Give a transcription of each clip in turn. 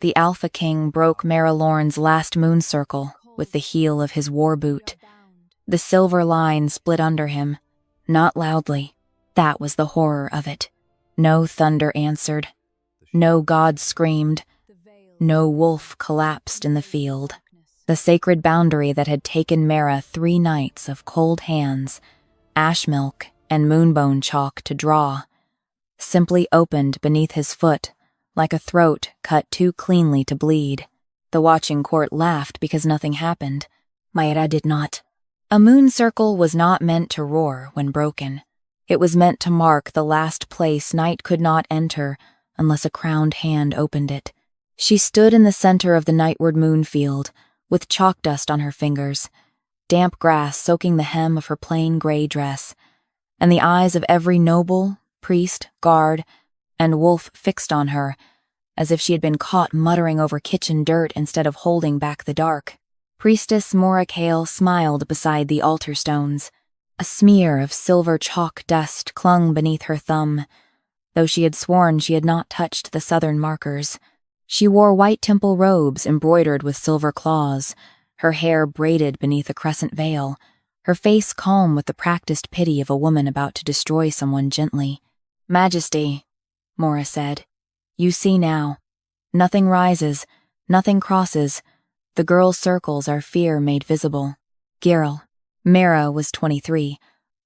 the Alpha King broke Maera Lorn's last moon circle with the heel of his war boot. The silver line split under him, not loudly. That was the horror of it. No thunder answered. No god screamed. No wolf collapsed in the field. The sacred boundary that had taken Maera 3 nights of cold hands, ash milk, and moonbone chalk to draw, simply opened beneath his foot like a throat cut too cleanly to bleed. The watching court laughed because nothing happened. Maera did not. A moon circle was not meant to roar when broken. It was meant to mark the last place night could not enter unless a crowned hand opened it. She stood in the center of the nightward moon field, with chalk dust on her fingers, damp grass soaking the hem of her plain gray dress, and the eyes of every noble, priest, guard, and wolf fixed on her, as if she had been caught muttering over kitchen dirt instead of holding back the dark. Priestess Maera smiled beside the altar stones. A smear of silver chalk dust clung beneath her thumb, though she had sworn she had not touched the southern markers. She wore white temple robes embroidered with silver claws, her hair braided beneath a crescent veil, her face calm with the practiced pity of a woman about to destroy someone gently. "Majesty," Maera said, "you see now. Nothing rises, nothing crosses. The girl's circles are fear made visible." Girl. Maera was 23,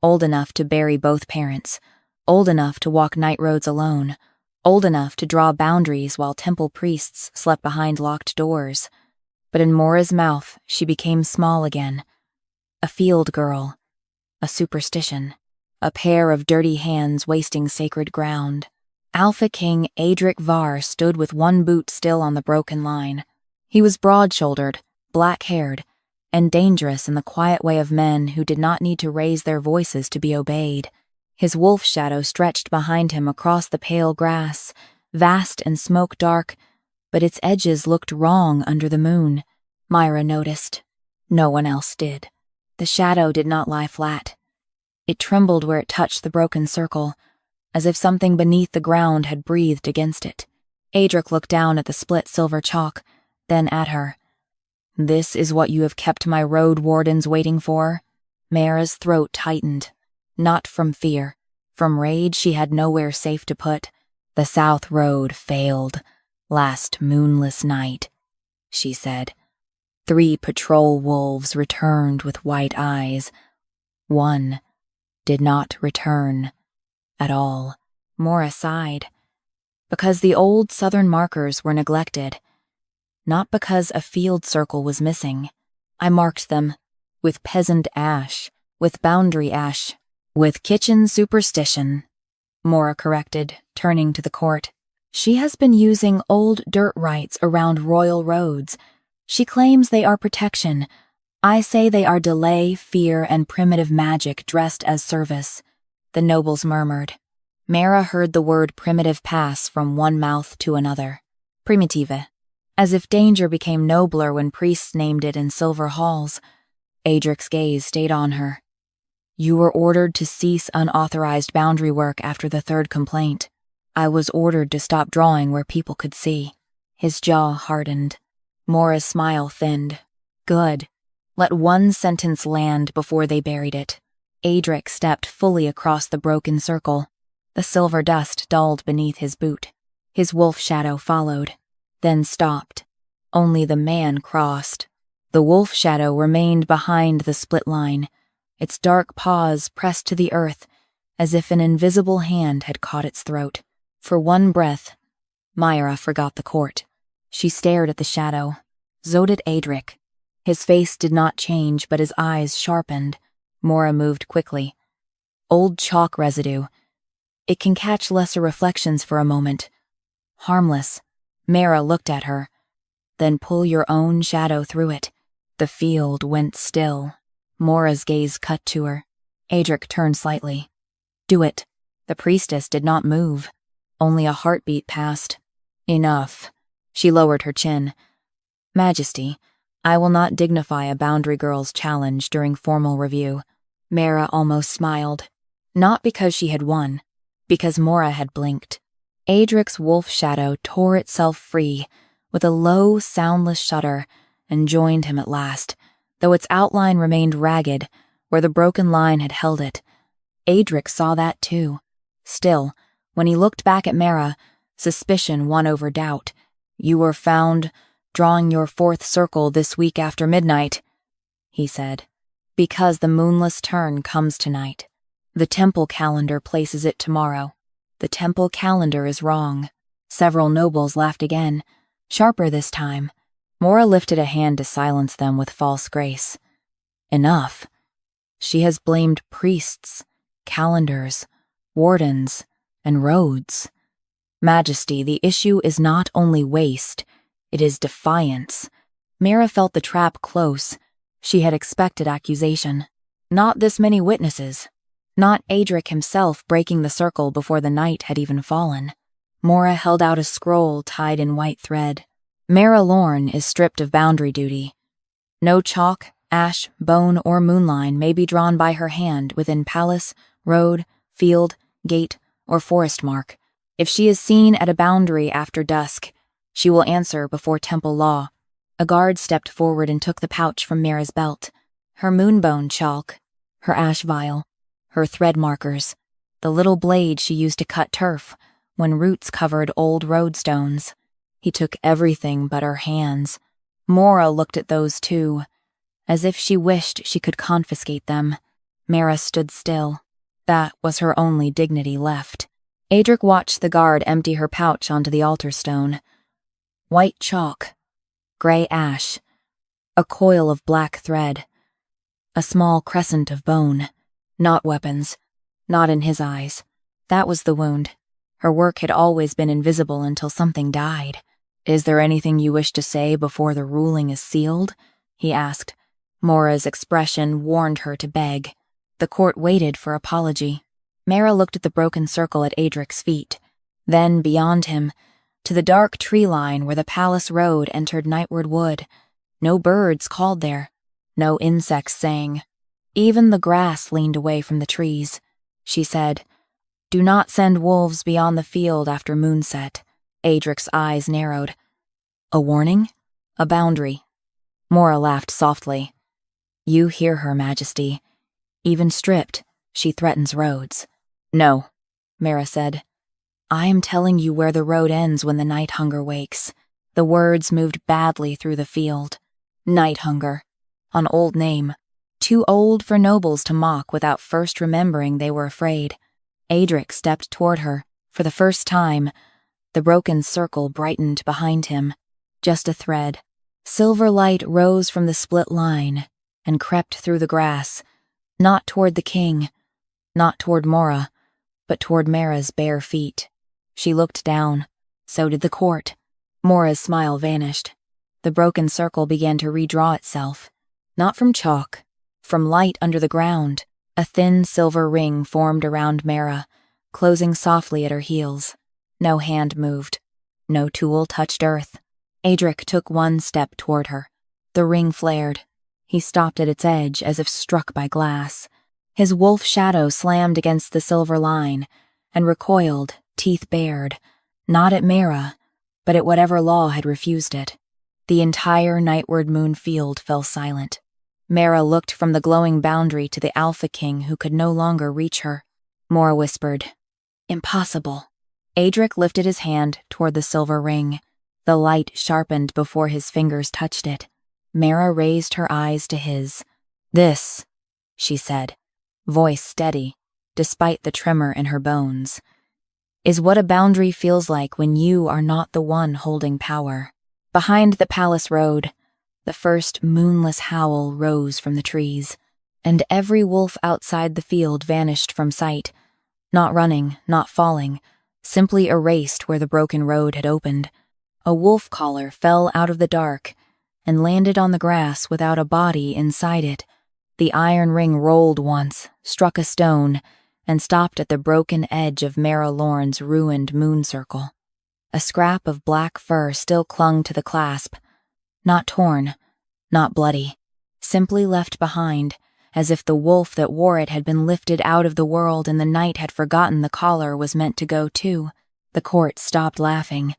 old enough to bury both parents, old enough to walk night roads alone, old enough to draw boundaries while temple priests slept behind locked doors. But in Maera's mouth, she became small again. A field girl. A superstition. A pair of dirty hands wasting sacred ground. Alpha King Aedric Varr stood with one boot still on the broken line. He was broad-shouldered, black-haired, and dangerous in the quiet way of men who did not need to raise their voices to be obeyed. His wolf shadow stretched behind him across the pale grass, vast and smoke-dark, but its edges looked wrong under the moon. Maera noticed. No one else did. The shadow did not lie flat. It trembled where it touched the broken circle, as if something beneath the ground had breathed against it. Aedric looked down at the split silver chalk, then at her. "This is what you have kept my road wardens waiting for?" Maera's throat tightened. Not from fear. From rage she had nowhere safe to put. "The South Road failed last moonless night," she said. 3 patrol wolves returned with white eyes. 1 did not return at all. Maera sighed. Because the old southern markers were neglected. Not because a field circle was missing. I marked them. With peasant ash. With boundary ash. With kitchen superstition, Maera corrected, turning to the court. "She has been using old dirt rights around royal roads. She claims they are protection. I say they are delay, fear, and primitive magic dressed as service." The nobles murmured. Maera heard the word primitive pass from one mouth to another. Primitive. As if danger became nobler when priests named it in silver halls. Aedric's gaze stayed on her. "You were ordered to cease unauthorized boundary work after the 3rd complaint. I was ordered to stop drawing where people could see." His jaw hardened. Maera's smile thinned. "Good. Let one sentence land before they buried it." Aedric stepped fully across the broken circle. The silver dust dulled beneath his boot. His wolf shadow followed, then stopped. Only the man crossed. The wolf shadow remained behind the split line, its dark paws pressed to the earth, as if an invisible hand had caught its throat. For one breath, Maera forgot the court. She stared at the shadow. So did Aedric. His face did not change, but his eyes sharpened. Maera moved quickly. Old chalk residue. It can catch lesser reflections for a moment. Harmless. Maera looked at her. Then pull your own shadow through it. The field went still. Maera's gaze cut to her. Aedric turned slightly. "Do it." The priestess did not move. Only a heartbeat passed. "Enough." She lowered her chin. "Majesty, I will not dignify a boundary girl's challenge during formal review." Maera almost smiled. Not because she had won, because Maera had blinked. Aedric's wolf shadow tore itself free, with a low, soundless shudder, and joined him at last, though its outline remained ragged where the broken line had held it. Aedric saw that too. Still, when he looked back at Maera, suspicion won over doubt. "You were found drawing your fourth circle this week after midnight," he said, "because the moonless turn comes tonight. The temple calendar places it tomorrow. The temple calendar is wrong." Several nobles laughed again, sharper this time. Maera lifted a hand to silence them with false grace. Enough. She has blamed priests, calendars, wardens, and roads. Majesty, the issue is not only waste, it is defiance. Maera felt the trap close. She had expected accusation. Not this many witnesses. Not Aedric himself breaking the circle before the night had even fallen. Maera held out a scroll tied in white thread. Maera Lorn is stripped of boundary duty. No chalk, ash, bone, or moonline may be drawn by her hand within palace, road, field, gate, or forest mark. If she is seen at a boundary after dusk, she will answer before temple law. A guard stepped forward and took the pouch from Maera's belt. Her moonbone chalk, her ash vial, her thread markers, the little blade she used to cut turf when roots covered old roadstones. He took everything but her hands. Maera looked at those too, as if she wished she could confiscate them. Maera stood still. That was her only dignity left. Aedric watched the guard empty her pouch onto the altar stone. White chalk, gray ash, a coil of black thread, a small crescent of bone. Not weapons, not in his eyes. That was the wound. Her work had always been invisible until something died. "Is there anything you wish to say before the ruling is sealed?" he asked. Maera's expression warned her to beg. The court waited for apology. Maera looked at the broken circle at Aedric's feet, then beyond him, to the dark tree line where the palace road entered Nightward Wood. No birds called there. No insects sang. Even the grass leaned away from the trees. She said, "Do not send wolves beyond the field after moonset." Aedric's eyes narrowed. "A warning? A boundary?" Maera laughed softly. "You hear her, Majesty. Even stripped, she threatens roads." "No," Maera said. "I am telling you where the road ends when the night hunger wakes." The words moved badly through the field. Night hunger. An old name. Too old for nobles to mock without first remembering they were afraid. Aedric stepped toward her. For the first time, the broken circle brightened behind him. Just a thread. Silver light rose from the split line and crept through the grass, not toward the king, not toward Maera, but toward Maera's bare feet. She looked down. So did the court. Maera's smile vanished. The broken circle began to redraw itself. Not from chalk, from light under the ground. A thin silver ring formed around Maera, closing softly at her heels. No hand moved. No tool touched earth. Aedric took one step toward her. The ring flared. He stopped at its edge as if struck by glass. His wolf shadow slammed against the silver line and recoiled, teeth bared, not at Maera, but at whatever law had refused it. The entire Nightward Moon field fell silent. Maera looked from the glowing boundary to the Alpha King who could no longer reach her. Maera whispered, "Impossible." Aedric lifted his hand toward the silver ring. The light sharpened before his fingers touched it. Maera raised her eyes to his. "This," she said, voice steady, despite the tremor in her bones, "is what a boundary feels like when you are not the one holding power." Behind the palace road, the first moonless howl rose from the trees, and every wolf outside the field vanished from sight, not running, not falling, simply erased where the broken road had opened. A wolf collar fell out of the dark and landed on the grass without a body inside it. The iron ring rolled once, struck a stone, and stopped at the broken edge of Maera Lorn's ruined moon circle. A scrap of black fur still clung to the clasp, not torn, not bloody, simply left behind, as if the wolf that wore it had been lifted out of the world and the night had forgotten the collar was meant to go too. The court stopped laughing.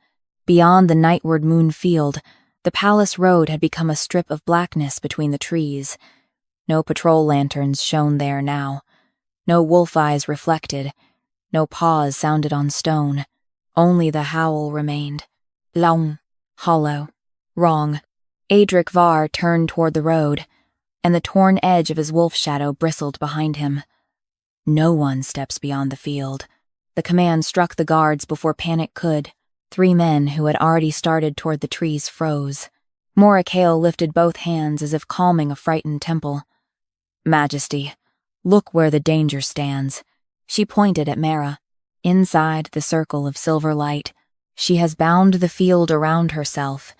Beyond the nightward moon field, the palace road had become a strip of blackness between the trees. No patrol lanterns shone there now. No wolf eyes reflected. No paws sounded on stone. Only the howl remained. Long, hollow, wrong. Aedric Varr turned toward the road, and the torn edge of his wolf shadow bristled behind him. No one steps beyond the field. The command struck the guards before panic could. 3 men who had already started toward the trees froze. Maera Lorn lifted both hands as if calming a frightened temple. "Majesty, look where the danger stands." She pointed at Maera. Inside the circle of silver light, she has bound the field around herself.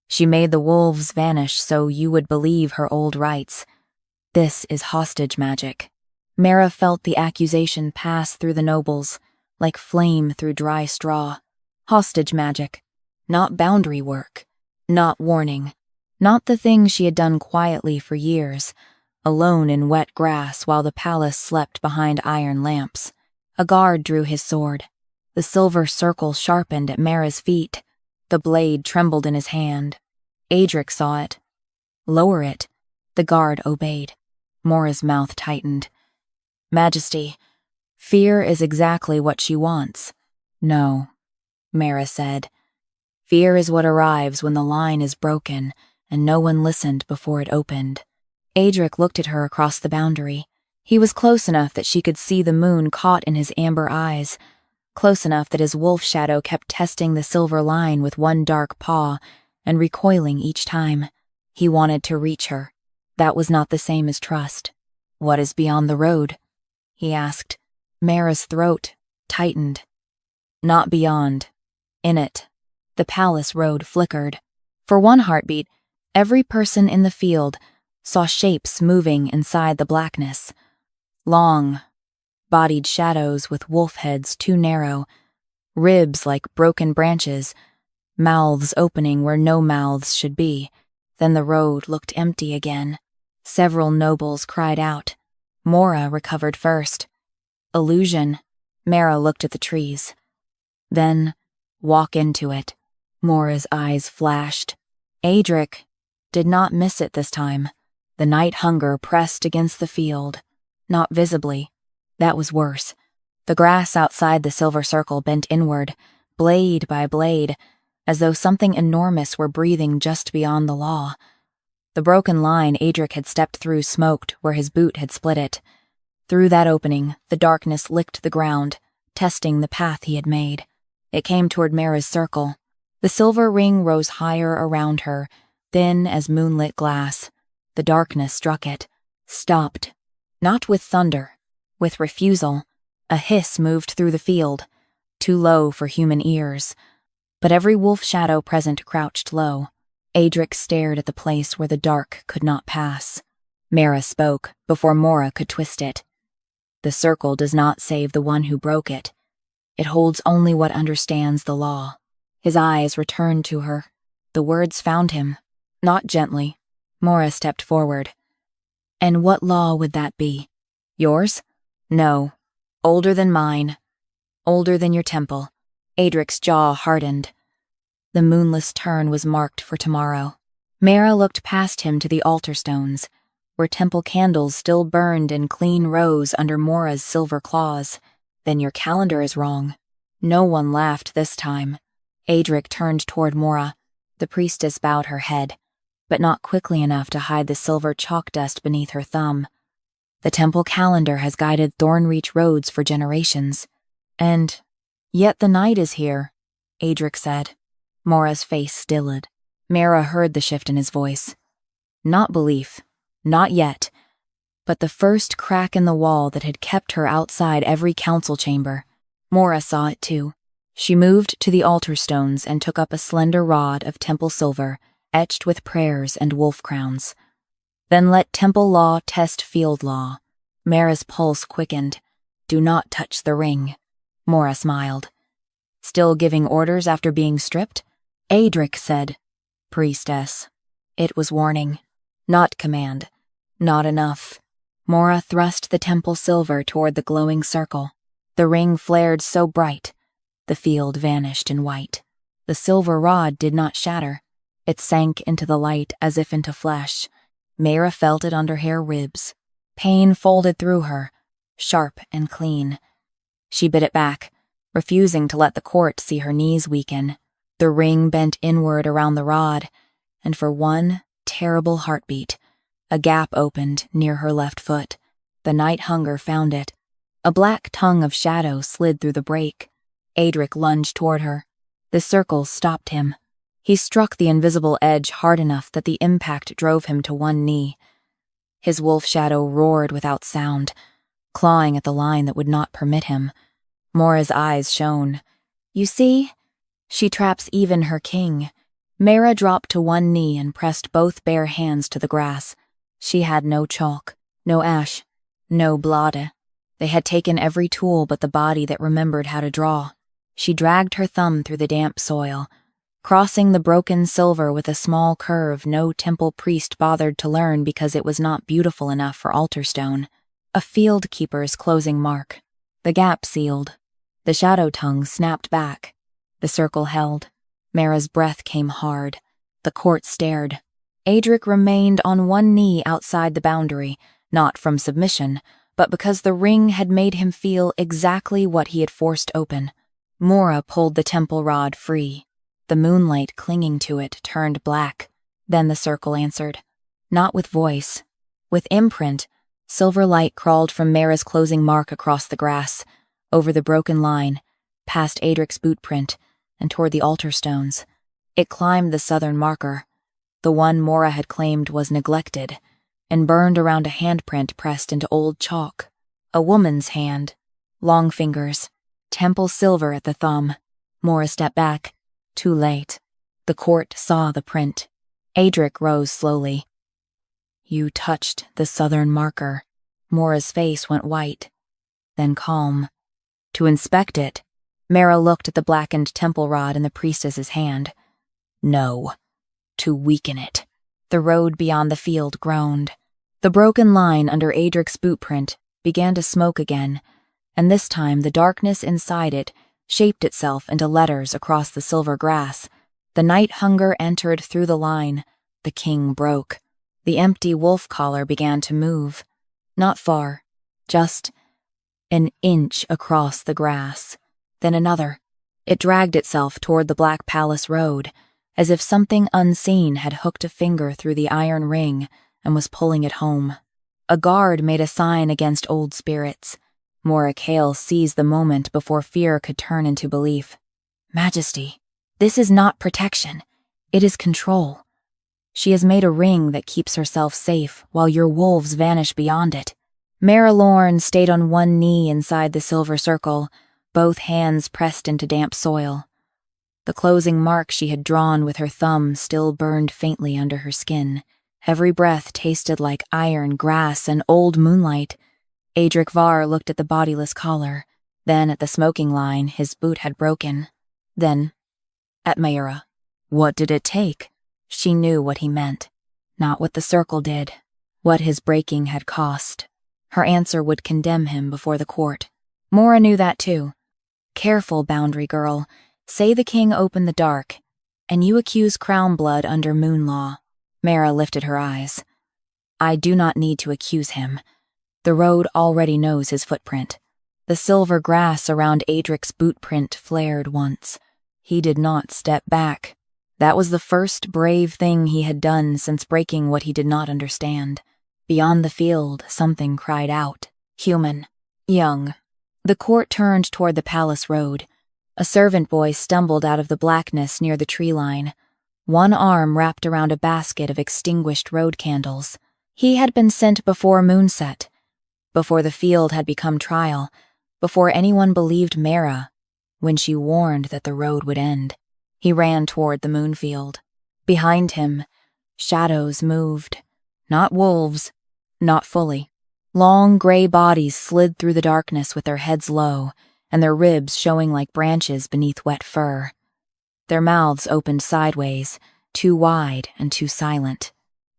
She made the wolves vanish so you would believe her old rites. This is hostage magic. Maera felt the accusation pass through the nobles, like flame through dry straw. Hostage magic. Not boundary work. Not warning. Not the thing she had done quietly for years, alone in wet grass while the palace slept behind iron lamps. A guard drew his sword. The silver circle sharpened at Maera's feet. The blade trembled in his hand. Aedric saw it. "Lower it." The guard obeyed. Maera's mouth tightened. "Majesty, fear is exactly what she wants." "No," Maera said. "Fear is what arrives when the line is broken and no one listened before it opened." Aedric looked at her across the boundary. He was close enough that she could see the moon caught in his amber eyes, close enough that his wolf shadow kept testing the silver line with one dark paw and recoiling each time. He wanted to reach her. That was not the same as trust. "What is beyond the road?" he asked. Maera's throat tightened. "Not beyond. In it." The palace road flickered. For one heartbeat, every person in the field saw shapes moving inside the blackness. Long, bodied shadows with wolf heads too narrow, ribs like broken branches, mouths opening where no mouths should be. Then the road looked empty again. Several nobles cried out. Maera recovered first. "Illusion." Maera looked at the trees. "Then, walk into it." Maera's eyes flashed. Aedric did not miss it this time. The night hunger pressed against the field. Not visibly. That was worse. The grass outside the silver circle bent inward, blade by blade, as though something enormous were breathing just beyond the law. The broken line Aedric had stepped through smoked where his boot had split it. Through that opening, the darkness licked the ground, testing the path he had made. It came toward Maera's circle. The silver ring rose higher around her, thin as moonlit glass. The darkness struck it, stopped. Not with thunder, with refusal. A hiss moved through the field, too low for human ears. But every wolf shadow present crouched low. Aedric stared at the place where the dark could not pass. Maera spoke before Maera could twist it. "The circle does not save the one who broke it. It holds only what understands the law." His eyes returned to her. The words found him. Not gently. Maera stepped forward. "And what law would that be? Yours?" "No. Older than mine. Older than your temple." Aedric's jaw hardened. The moonless turn was marked for tomorrow. Maera looked past him to the altar stones, where temple candles still burned in clean rows under Maera's silver claws. "Then your calendar is wrong." No one laughed this time. Aedric turned toward Maera. The priestess bowed her head, but not quickly enough to hide the silver chalk dust beneath her thumb. "The temple calendar has guided Thornreach roads for generations. And yet the night is here," Aedric said. Maera's face stilled. Maera heard the shift in his voice. Not belief. Not yet. But the first crack in the wall that had kept her outside every council chamber. Maera saw it too. She moved to the altar stones and took up a slender rod of temple silver, etched with prayers and wolf crowns. "Then let temple law test field law." Maera's pulse quickened. "Do not touch the ring." Maera smiled. "Still giving orders after being stripped?" Aedric said, "Priestess." It was warning. Not command. Not enough. Maera thrust the temple silver toward the glowing circle. The ring flared so bright. The field vanished in white. The silver rod did not shatter. It sank into the light as if into flesh. Maera felt it under her ribs. Pain folded through her, sharp and clean. She bit it back, refusing to let the court see her knees weaken. The ring bent inward around the rod, and for one terrible heartbeat, a gap opened near her left foot. The night hunger found it. A black tongue of shadow slid through the break. Aedric lunged toward her. The circle stopped him. He struck the invisible edge hard enough that the impact drove him to one knee. His wolf shadow roared without sound, clawing at the line that would not permit him. Mora's eyes shone. You see? She traps even her king. Maera dropped to one knee and pressed both bare hands to the grass. She had no chalk, no ash, no blade. They had taken every tool but the body that remembered how to draw. She dragged her thumb through the damp soil, crossing the broken silver with a small curve no temple priest bothered to learn because it was not beautiful enough for altar stone. A field keeper's closing mark. The gap sealed. The shadow tongue snapped back. The circle held. Maera's breath came hard. The court stared. Aedric remained on one knee outside the boundary, not from submission, but because the ring had made him feel exactly what he had forced open. Maera pulled the temple rod free. The moonlight clinging to it turned black. Then the circle answered. Not with voice. With imprint, silver light crawled from Maera's closing mark across the grass, over the broken line, past Aedric's boot print, and toward the altar stones. It climbed the southern marker, the one Maera had claimed was neglected, and burned around a handprint pressed into old chalk. A woman's hand. Long fingers. Temple silver at the thumb. Maera stepped back. Too late. The court saw the print. Aedric rose slowly. You touched the southern marker. Maera's face went white, then calm. To inspect it, Maera looked at the blackened temple rod in the priestess's hand. No. To weaken it. The road beyond the field groaned. The broken line under Aedric's boot print began to smoke again, and this time the darkness inside it shaped itself into letters across the silver grass. The night hunger entered through the line. The king broke. The empty wolf collar began to move. Not far, just an inch across the grass. Then another. It dragged itself toward the Black Palace Road, as if something unseen had hooked a finger through the iron ring and was pulling it home. A guard made a sign against old spirits. Maera Kale seized the moment before fear could turn into belief. Majesty, this is not protection. It is control. She has made a ring that keeps herself safe while your wolves vanish beyond it. Maera Lorn stayed on one knee inside the silver circle, both hands pressed into damp soil. The closing mark she had drawn with her thumb still burned faintly under her skin. Every breath tasted like iron, grass, and old moonlight. Aedric Varr looked at the bodiless collar, then at the smoking line his boot had broken, then at Maera. What did it take? She knew what he meant. Not what the circle did. What his breaking had cost. Her answer would condemn him before the court. Maera knew that too. Careful, boundary girl. Say the king opened the dark, and you accuse crown blood under moon law. Maera lifted her eyes. I do not need to accuse him. The road already knows his footprint. The silver grass around Aedric's boot print flared once. He did not step back. That was the first brave thing he had done since breaking what he did not understand. Beyond the field, something cried out. Human. Young. The court turned toward the palace road. A servant boy stumbled out of the blackness near the tree line. One arm wrapped around a basket of extinguished road candles. He had been sent before moonset. Before the field had become trial. Before anyone believed Maera. When she warned that the road would end. He ran toward the moonfield. Behind him, shadows moved. Not wolves. Not fully. Long gray bodies slid through the darkness with their heads low, and their ribs showing like branches beneath wet fur. Their mouths opened sideways, too wide and too silent.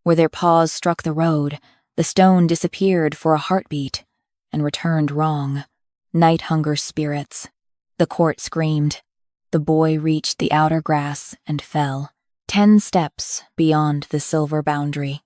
Where their paws struck the road, the stone disappeared for a heartbeat and returned wrong. Night hunger spirits. The court screamed. The boy reached the outer grass and fell, 10 steps beyond the silver boundary.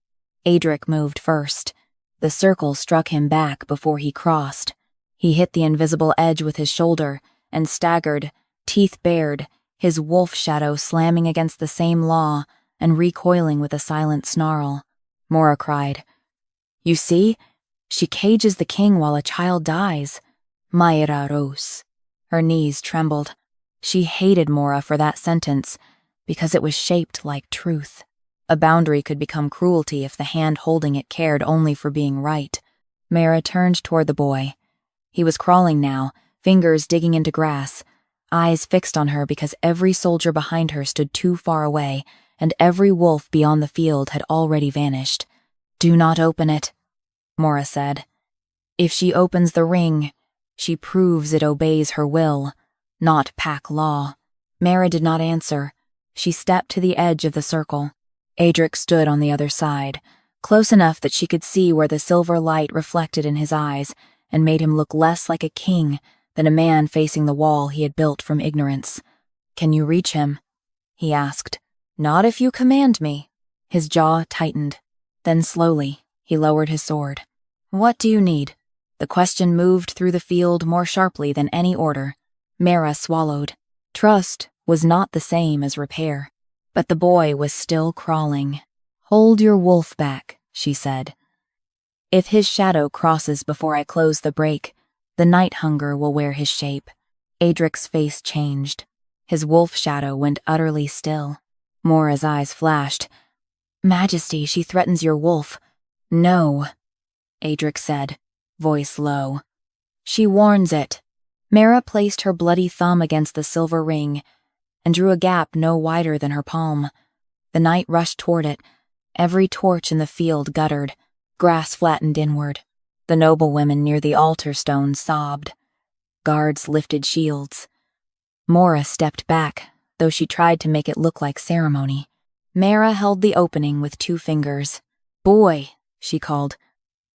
Aedric moved first. The circle struck him back before he crossed. He hit the invisible edge with his shoulder and staggered, teeth bared, his wolf shadow slamming against the same law and recoiling with a silent snarl. Maera cried, "You see? She cages the king while a child dies." Maera rose. Her knees trembled. She hated Maera for that sentence because it was shaped like truth. A boundary could become cruelty if the hand holding it cared only for being right. Maera turned toward the boy. He was crawling now, fingers digging into grass, eyes fixed on her because every soldier behind her stood too far away, and every wolf beyond the field had already vanished. "Do not open it," Maera said. "If she opens the ring, she proves it obeys her will, not pack law." Maera did not answer. She stepped to the edge of the circle. Aedric stood on the other side, close enough that she could see where the silver light reflected in his eyes and made him look less like a king than a man facing the wall he had built from ignorance. "Can you reach him?" he asked. "Not if you command me." His jaw tightened. Then slowly, he lowered his sword. "What do you need?" The question moved through the field more sharply than any order. Maera swallowed. Trust was not the same as repair. But the boy was still crawling. "Hold your wolf back," she said. "If his shadow crosses before I close the break, the night hunger will wear his shape." Aedric's face changed. His wolf shadow went utterly still. Maera's eyes flashed. "Majesty, she threatens your wolf." "No," Aedric said, voice low. "She warns it." Maera placed her bloody thumb against the silver ring and drew a gap no wider than her palm. The night rushed toward it. Every torch in the field guttered. Grass flattened inward. The noblewomen near the altar stone sobbed. Guards lifted shields. Maera stepped back, though she tried to make it look like ceremony. Maera held the opening with 2 fingers. "Boy," she called.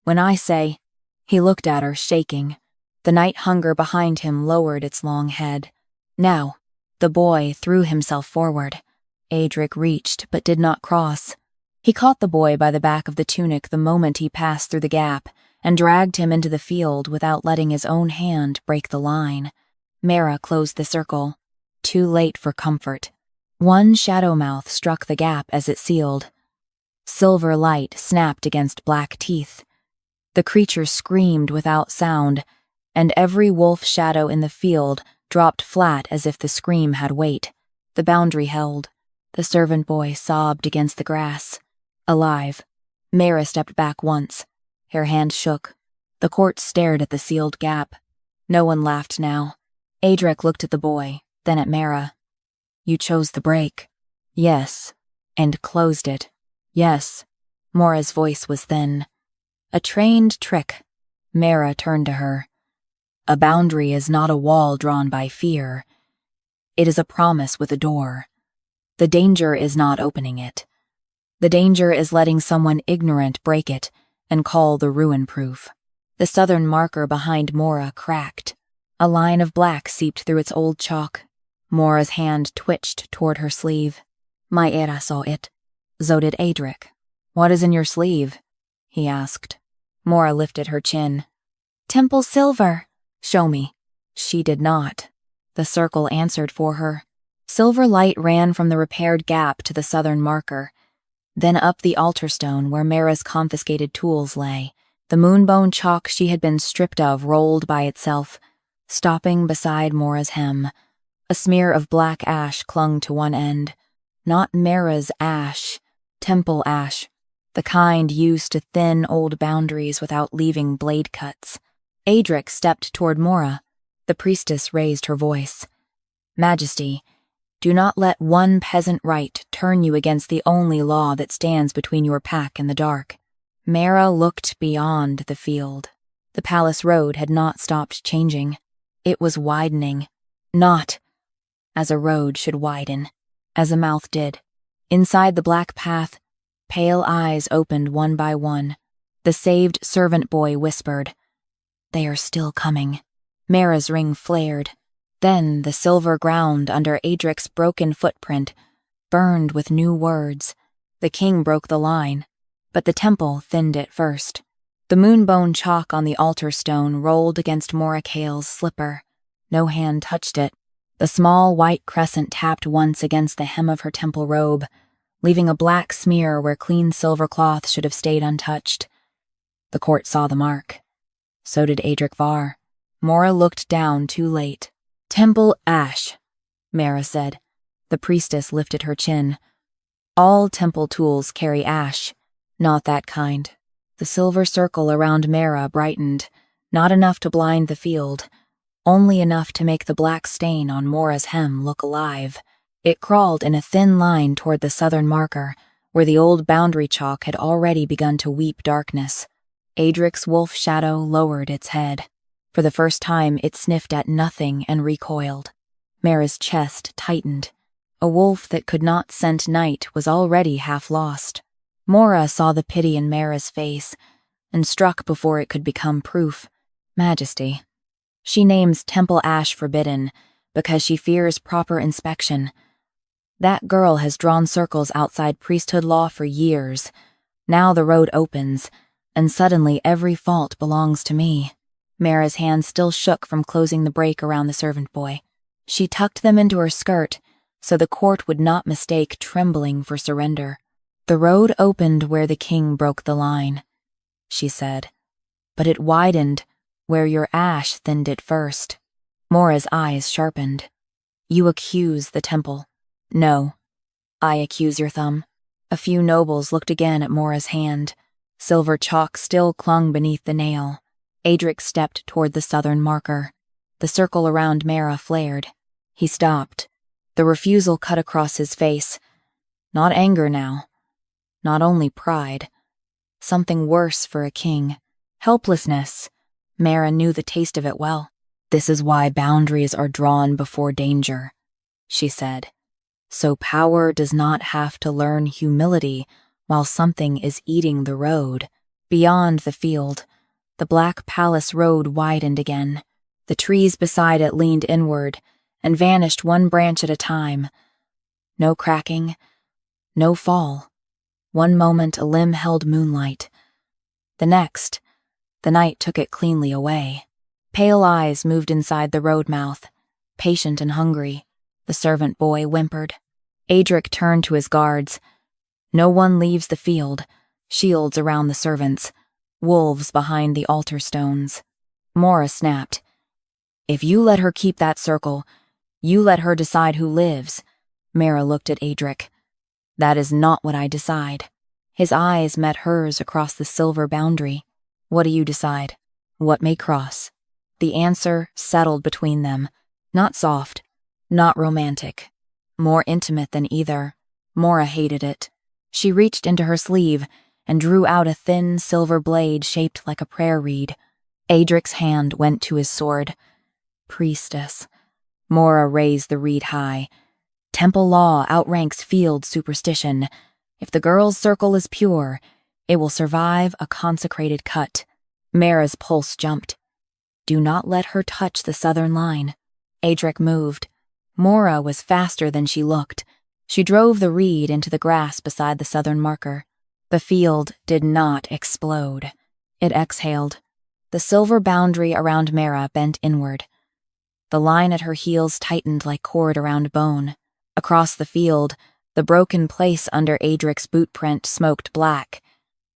"When I say—" He looked at her, shaking. The night hunger behind him lowered its long head. "Now." The boy threw himself forward. Aedric reached, but did not cross. He caught the boy by the back of the tunic the moment he passed through the gap and dragged him into the field without letting his own hand break the line. Maera closed the circle. Too late for comfort. One shadow mouth struck the gap as it sealed. Silver light snapped against black teeth. The creature screamed without sound, and every wolf shadow in the field dropped flat as if the scream had weight. The boundary held. The servant boy sobbed against the grass. Alive. Maera stepped back once. Her hand shook. The court stared at the sealed gap. No one laughed now. Aedric looked at the boy, then at Maera. "You chose the break." "Yes." "And closed it." "Yes." Maera's voice was thin. "A trained trick." Maera turned to her. "A boundary is not a wall drawn by fear. It is a promise with a door. The danger is not opening it. The danger is letting someone ignorant break it and call the ruin proof." The southern marker behind Maera cracked. A line of black seeped through its old chalk. Maera's hand twitched toward her sleeve. Maera saw it. So did Aedric. "What is in your sleeve?" he asked. Maera lifted her chin. "Temple silver." "Show me." She did not. The circle answered for her. Silver light ran from the repaired gap to the southern marker, then up the altar stone where Maera's confiscated tools lay. The moonbone chalk she had been stripped of rolled by itself, stopping beside Maera's hem. A smear of black ash clung to one end. Not Maera's ash, temple ash, the kind used to thin old boundaries without leaving blade cuts. Aedric stepped toward Maera. The priestess raised her voice. "Majesty, do not let one peasant right turn you against the only law that stands between your pack and the dark." Maera looked beyond the field. The palace road had not stopped changing. It was widening. Not as a road should widen, as a mouth did. Inside the black path, pale eyes opened one by one. The saved servant boy whispered, "They are still coming." Maera's ring flared. Then the silver ground under Aedric's broken footprint burned with new words. The king broke the line, but the temple thinned it first. The moonbone chalk on the altar stone rolled against Maera Lorn's slipper. No hand touched it. The small white crescent tapped once against the hem of her temple robe, leaving a black smear where clean silver cloth should have stayed untouched. The court saw the mark. So did Aedric Varr. Maera looked down too late. "Temple ash," Maera said. The priestess lifted her chin. "All temple tools carry ash. Not that kind." The silver circle around Maera brightened, not enough to blind the field, only enough to make the black stain on Mora's hem look alive. It crawled in a thin line toward the southern marker, where the old boundary chalk had already begun to weep darkness. Aedric's wolf shadow lowered its head. For the first time, it sniffed at nothing and recoiled. Maera's chest tightened. A wolf that could not scent night was already half lost. Maera saw the pity in Maera's face, and struck before it could become proof. Majesty. She names Temple Ash forbidden, because she fears proper inspection. That girl has drawn circles outside priesthood law for years. Now the road opens, and suddenly every fault belongs to me. Maera's hand still shook from closing the break around the servant boy. She tucked them into her skirt, so the court would not mistake trembling for surrender. "The road opened where the king broke the line," she said, "but it widened where your ash thinned it first." Maera's eyes sharpened. "You accuse the temple." "No, I accuse your thumb." A few nobles looked again at Maera's hand. Silver chalk still clung beneath the nail. Aedric stepped toward the southern marker. The circle around Maera flared. He stopped. The refusal cut across his face. Not anger now. Not only pride. Something worse for a king. Helplessness. Maera knew the taste of it well. "This is why boundaries are drawn before danger," she said. "So power does not have to learn humility while something is eating the road." Beyond the field, the Black Palace road widened again. The trees beside it leaned inward and vanished one branch at a time. No cracking, no fall. One moment a limb held moonlight. The next, the night took it cleanly away. Pale eyes moved inside the road mouth, patient and hungry. The servant boy whimpered. Aedric turned to his guards. No one leaves the field, shields around the servants, wolves behind the altar stones. Maera snapped. "If you let her keep that circle, you let her decide who lives." Maera looked at Aedric. "That is not what I decide." His eyes met hers across the silver boundary. "What do you decide? What may cross?" The answer settled between them. Not soft, not romantic. More intimate than either. Maera hated it. She reached into her sleeve and drew out a thin silver blade shaped like a prayer reed. Aedric's hand went to his sword. "Priestess." Maera raised the reed high. "Temple law outranks field superstition. If the girl's circle is pure, it will survive a consecrated cut." Maera's pulse jumped. "Do not let her touch the southern line." Aedric moved. Maera was faster than she looked. She drove the reed into the grass beside the southern marker. The field did not explode. It exhaled. The silver boundary around Maera bent inward. The line at her heels tightened like cord around bone. Across the field, the broken place under Aedric's bootprint smoked black,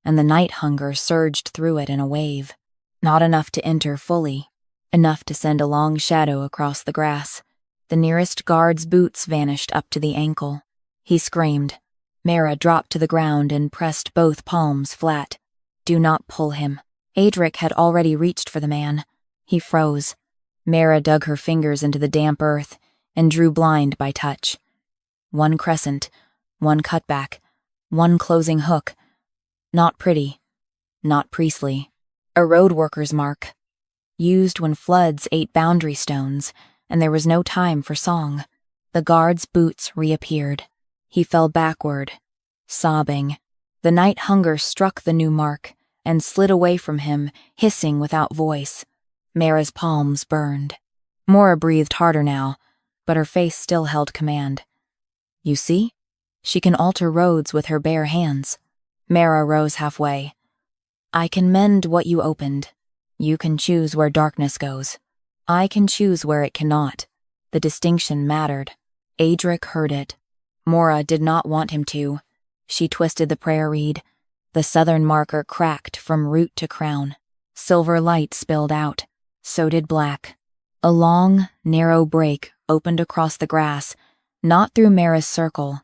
and the night hunger surged through it in a wave. Not enough to enter fully, enough to send a long shadow across the grass. The nearest guard's boots vanished up to the ankle. He screamed. Maera dropped to the ground and pressed both palms flat. "Do not pull him." Aedric had already reached for the man. He froze. Maera dug her fingers into the damp earth and drew blind by touch. One crescent, one cutback, one closing hook. Not pretty, not priestly. A road worker's mark. Used when floods ate boundary stones, and there was no time for song. The guard's boots reappeared. He fell backward, sobbing. The night hunger struck the new mark and slid away from him, hissing without voice. Maera's palms burned. Maera breathed harder now, but her face still held command. You see? She can alter roads with her bare hands. Maera rose halfway. I can mend what you opened. You can choose where darkness goes. I can choose where it cannot. The distinction mattered. Aedric heard it. Maera did not want him to. She twisted the prayer reed. The southern marker cracked from root to crown. Silver light spilled out. So did black. A long, narrow break opened across the grass, not through Maera's circle,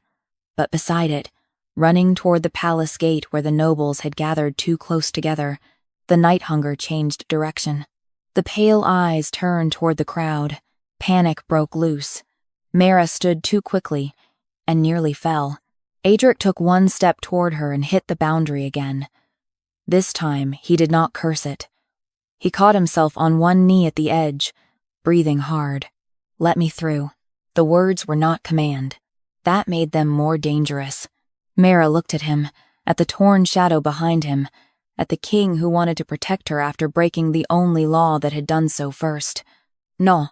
but beside it, running toward the palace gate where the nobles had gathered too close together. The night hunger changed direction. The pale eyes turned toward the crowd. Panic broke loose. Maera stood too quickly and nearly fell. Aedric took one step toward her and hit the boundary again. This time, he did not curse it. He caught himself on one knee at the edge, breathing hard. Let me through. The words were not command. That made them more dangerous. Maera looked at him, at the torn shadow behind him, at the king who wanted to protect her after breaking the only law that had done so first. No.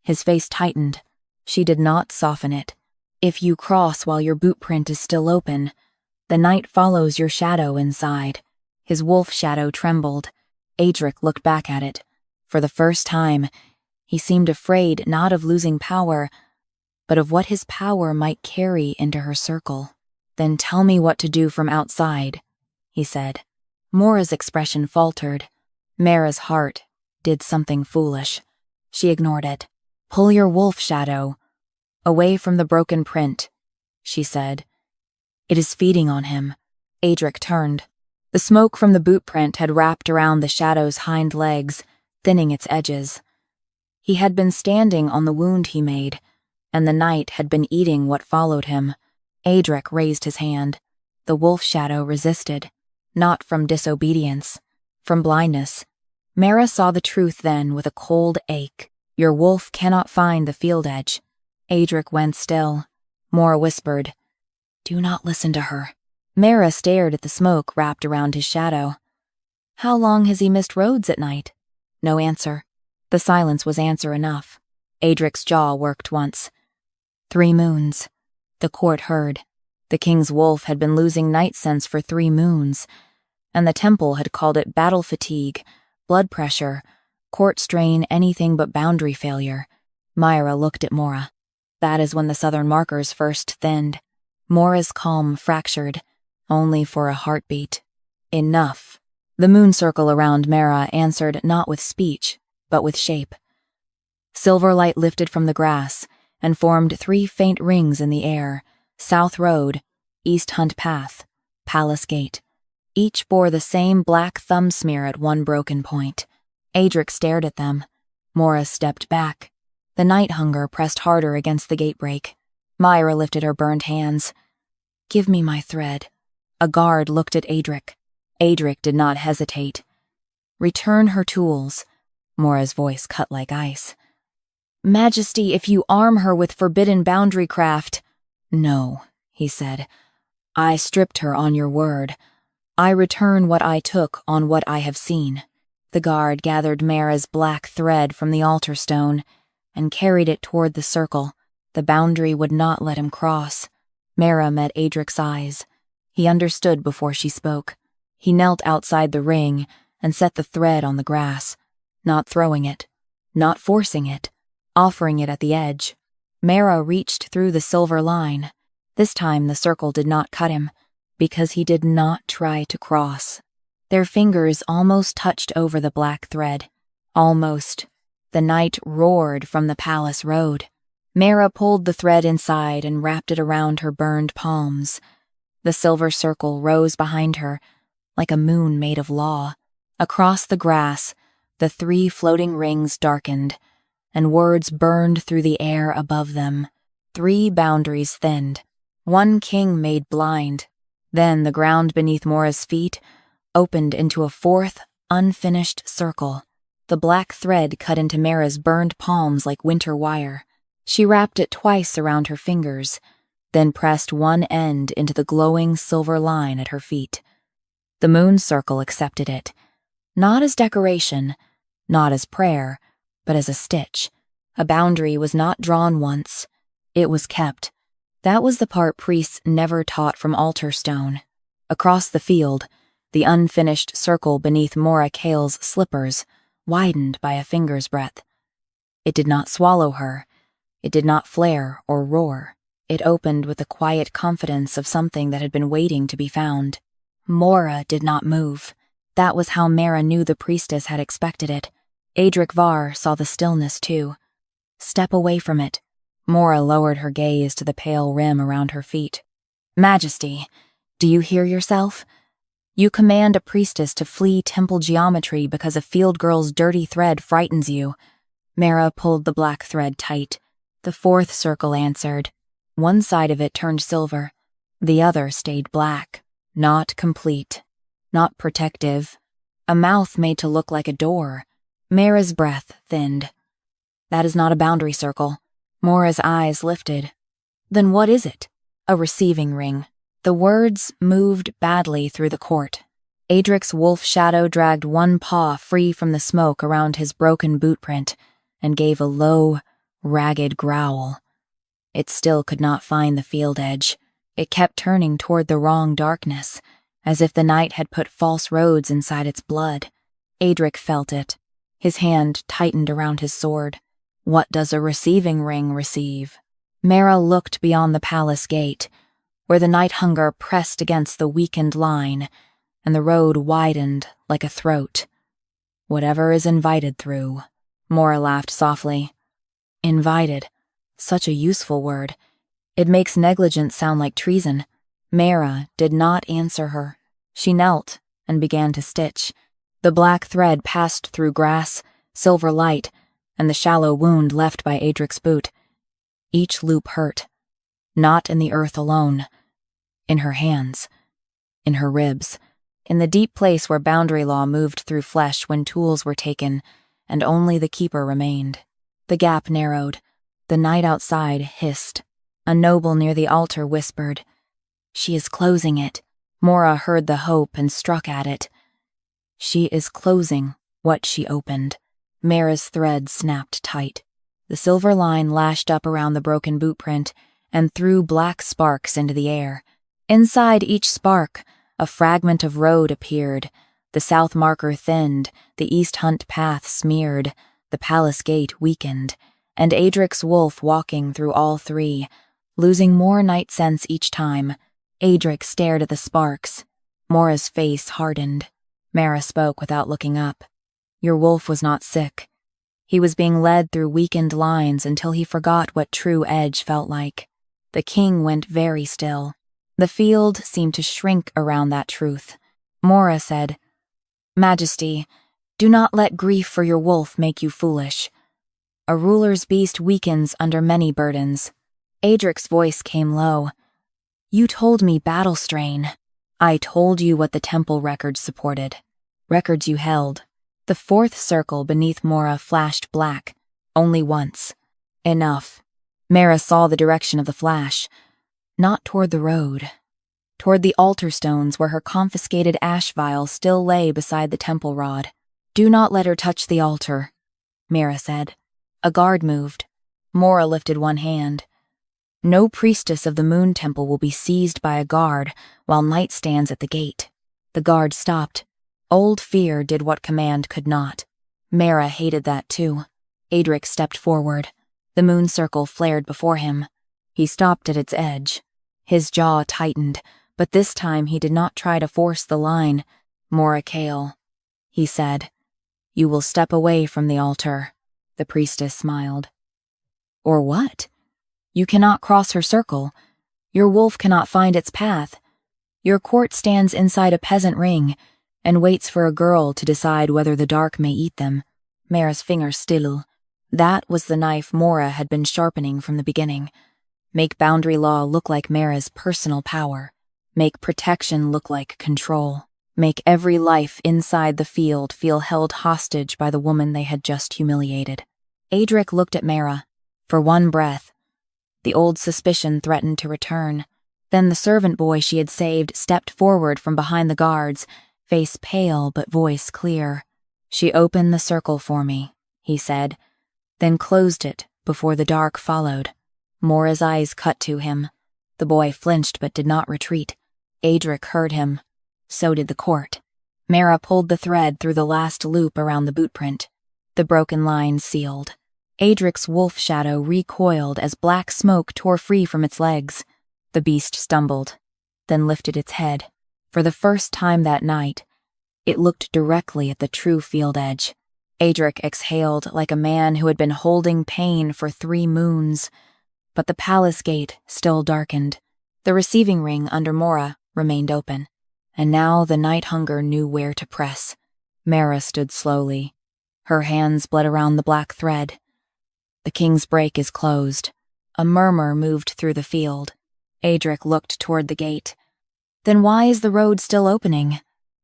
His face tightened. She did not soften it. If you cross while your boot print is still open, the night follows your shadow inside. His wolf shadow trembled. Aedric looked back at it. For the first time, he seemed afraid not of losing power, but of what his power might carry into her circle. Then tell me what to do from outside, he said. Maera's expression faltered. Maera's heart did something foolish. She ignored it. Pull your wolf shadow away from the broken print, she said. It is feeding on him. Aedric turned. The smoke from the boot print had wrapped around the shadow's hind legs, thinning its edges. He had been standing on the wound he made, and the night had been eating what followed him. Aedric raised his hand. The wolf shadow resisted, not from disobedience, from blindness. Maera saw the truth then with a cold ache. Your wolf cannot find the field edge. Aedric went still. Maera whispered, Do not listen to her. Maera stared at the smoke wrapped around his shadow. How long has he missed roads at night? No answer. The silence was answer enough. Aedric's jaw worked once. 3 moons. The court heard. The king's wolf had been losing night sense for 3 moons, and the temple had called it battle fatigue, blood pressure, court strain, anything but boundary failure. Maera looked at Maera. That is when the southern markers first thinned. Maera's calm fractured, only for a heartbeat. Enough. The moon circle around Maera answered not with speech, but with shape. Silver light lifted from the grass and formed 3 faint rings in the air: South Road, East Hunt Path, Palace Gate. Each bore the same black thumb smear at one broken point. Aedric stared at them. Maera stepped back. The night hunger pressed harder against the gatebreak. Maera lifted her burned hands. Give me my thread. A guard looked at Aedric. Aedric did not hesitate. Return her tools. Maera's voice cut like ice. Majesty, if you arm her with forbidden boundary craft. No, he said. I stripped her on your word. I return what I took on what I have seen. The guard gathered Maera's black thread from the altar stone and carried it toward the circle. The boundary would not let him cross. Maera met Aedric's eyes. He understood before she spoke. He knelt outside the ring and set the thread on the grass, not throwing it, not forcing it, offering it at the edge. Maera reached through the silver line. This time the circle did not cut him, because he did not try to cross. Their fingers almost touched over the black thread. Almost. The night roared from the palace road. Maera pulled the thread inside and wrapped it around her burned palms. The silver circle rose behind her, like a moon made of law. Across the grass, the 3 floating rings darkened, and words burned through the air above them. 3 boundaries thinned. 1 king made blind. Then the ground beneath Maera's feet opened into a 4th, unfinished circle. The black thread cut into Maera's burned palms like winter wire. She wrapped it twice around her fingers, then pressed one end into the glowing silver line at her feet. The moon circle accepted it, not as decoration, not as prayer, but as a stitch. A boundary was not drawn once. It was kept. That was the part priests never taught from altar stone. Across the field, the unfinished circle beneath Maera Kale's slippers widened by a finger's breadth. It did not swallow her. It did not flare or roar. It opened with the quiet confidence of something that had been waiting to be found. Maera did not move. That was how Maera knew the priestess had expected it. Aedric Varr saw the stillness too. Step away from it. Maera lowered her gaze to the pale rim around her feet. Majesty, do you hear yourself? You command a priestess to flee temple geometry because a field girl's dirty thread frightens you. Maera pulled the black thread tight. The fourth circle answered. One side of it turned silver. The other stayed black. Not complete. Not protective. A mouth made to look like a door. Maera's breath thinned. That is not a boundary circle. Maera's eyes lifted. Then what is it? A receiving ring. The words moved badly through the court. Aedric's wolf shadow dragged one paw free from the smoke around his broken boot print and gave a low, ragged growl. It still could not find the field edge. It kept turning toward the wrong darkness, as if the night had put false roads inside its blood. Aedric felt it. His hand tightened around his sword. What does a receiving ring receive? Maera looked beyond the palace gate, where the night hunger pressed against the weakened line, and the road widened like a throat. Whatever is invited through. Maera laughed softly. Invited. Such a useful word. It makes negligence sound like treason. Maera did not answer her. She knelt and began to stitch. The black thread passed through grass, silver light, and the shallow wound left by Aedric's boot. Each loop hurt. Not in the earth alone. In her hands. In her ribs. In the deep place where boundary law moved through flesh when tools were taken, and only the keeper remained. The gap narrowed. The night outside hissed. A noble near the altar whispered, "She is closing it." Maera heard the hope and struck at it. She is closing what she opened. Maera's thread snapped tight. The silver line lashed up around the broken boot print and threw black sparks into the air. Inside each spark, a fragment of road appeared. The south marker thinned, the east hunt path smeared, the palace gate weakened, and Aedric's wolf walking through all three, losing more night sense each time. Aedric stared at the sparks. Maera's face hardened. Maera spoke without looking up. Your wolf was not sick. He was being led through weakened lines until he forgot what true edge felt like. The king went very still. The field seemed to shrink around that truth. Maera said, Majesty, do not let grief for your wolf make you foolish. A ruler's beast weakens under many burdens. Aedric's voice came low. You told me battle strain. I told you what the temple records supported. Records you held. The fourth circle beneath Maera flashed black. Only once. Enough. Maera saw the direction of the flash. Not toward the road. Toward the altar stones where her confiscated ash vial still lay beside the temple rod. Do not let her touch the altar, Maera said. A guard moved. Maera lifted one hand. No priestess of the Moon Temple will be seized by a guard while night stands at the gate. The guard stopped. Old fear did what command could not. Maera hated that too. Aedric stepped forward. The moon circle flared before him. He stopped at its edge. His jaw tightened, but this time he did not try to force the line. Maera Kale, he said. You will step away from the altar. The priestess smiled. Or what? You cannot cross her circle. Your wolf cannot find its path. Your court stands inside a peasant ring and waits for a girl to decide whether the dark may eat them. Maera's fingers stilled. That was the knife Maera had been sharpening from the beginning. Make boundary law look like Maera's personal power. Make protection look like control. Make every life inside the field feel held hostage by the woman they had just humiliated. Aedric looked at Maera. For one breath, the old suspicion threatened to return. Then the servant boy she had saved stepped forward from behind the guards, face pale but voice clear. She opened the circle for me, he said. then closed it before the dark followed. Maera's eyes cut to him. The boy flinched but did not retreat. Aedric heard him. So did the court. Maera pulled the thread through the last loop around the bootprint. The broken line sealed. Aedric's wolf shadow recoiled as black smoke tore free from its legs. The beast stumbled, then lifted its head. For the first time that night, it looked directly at the true field edge. Aedric exhaled like a man who had been holding pain for 3 moons. But the palace gate still darkened. The receiving ring under Maera remained open. And now the night hunger knew where to press. Maera stood slowly. Her hands bled around the black thread. The king's break is closed. A murmur moved through the field. Aedric looked toward the gate. Then why is the road still opening?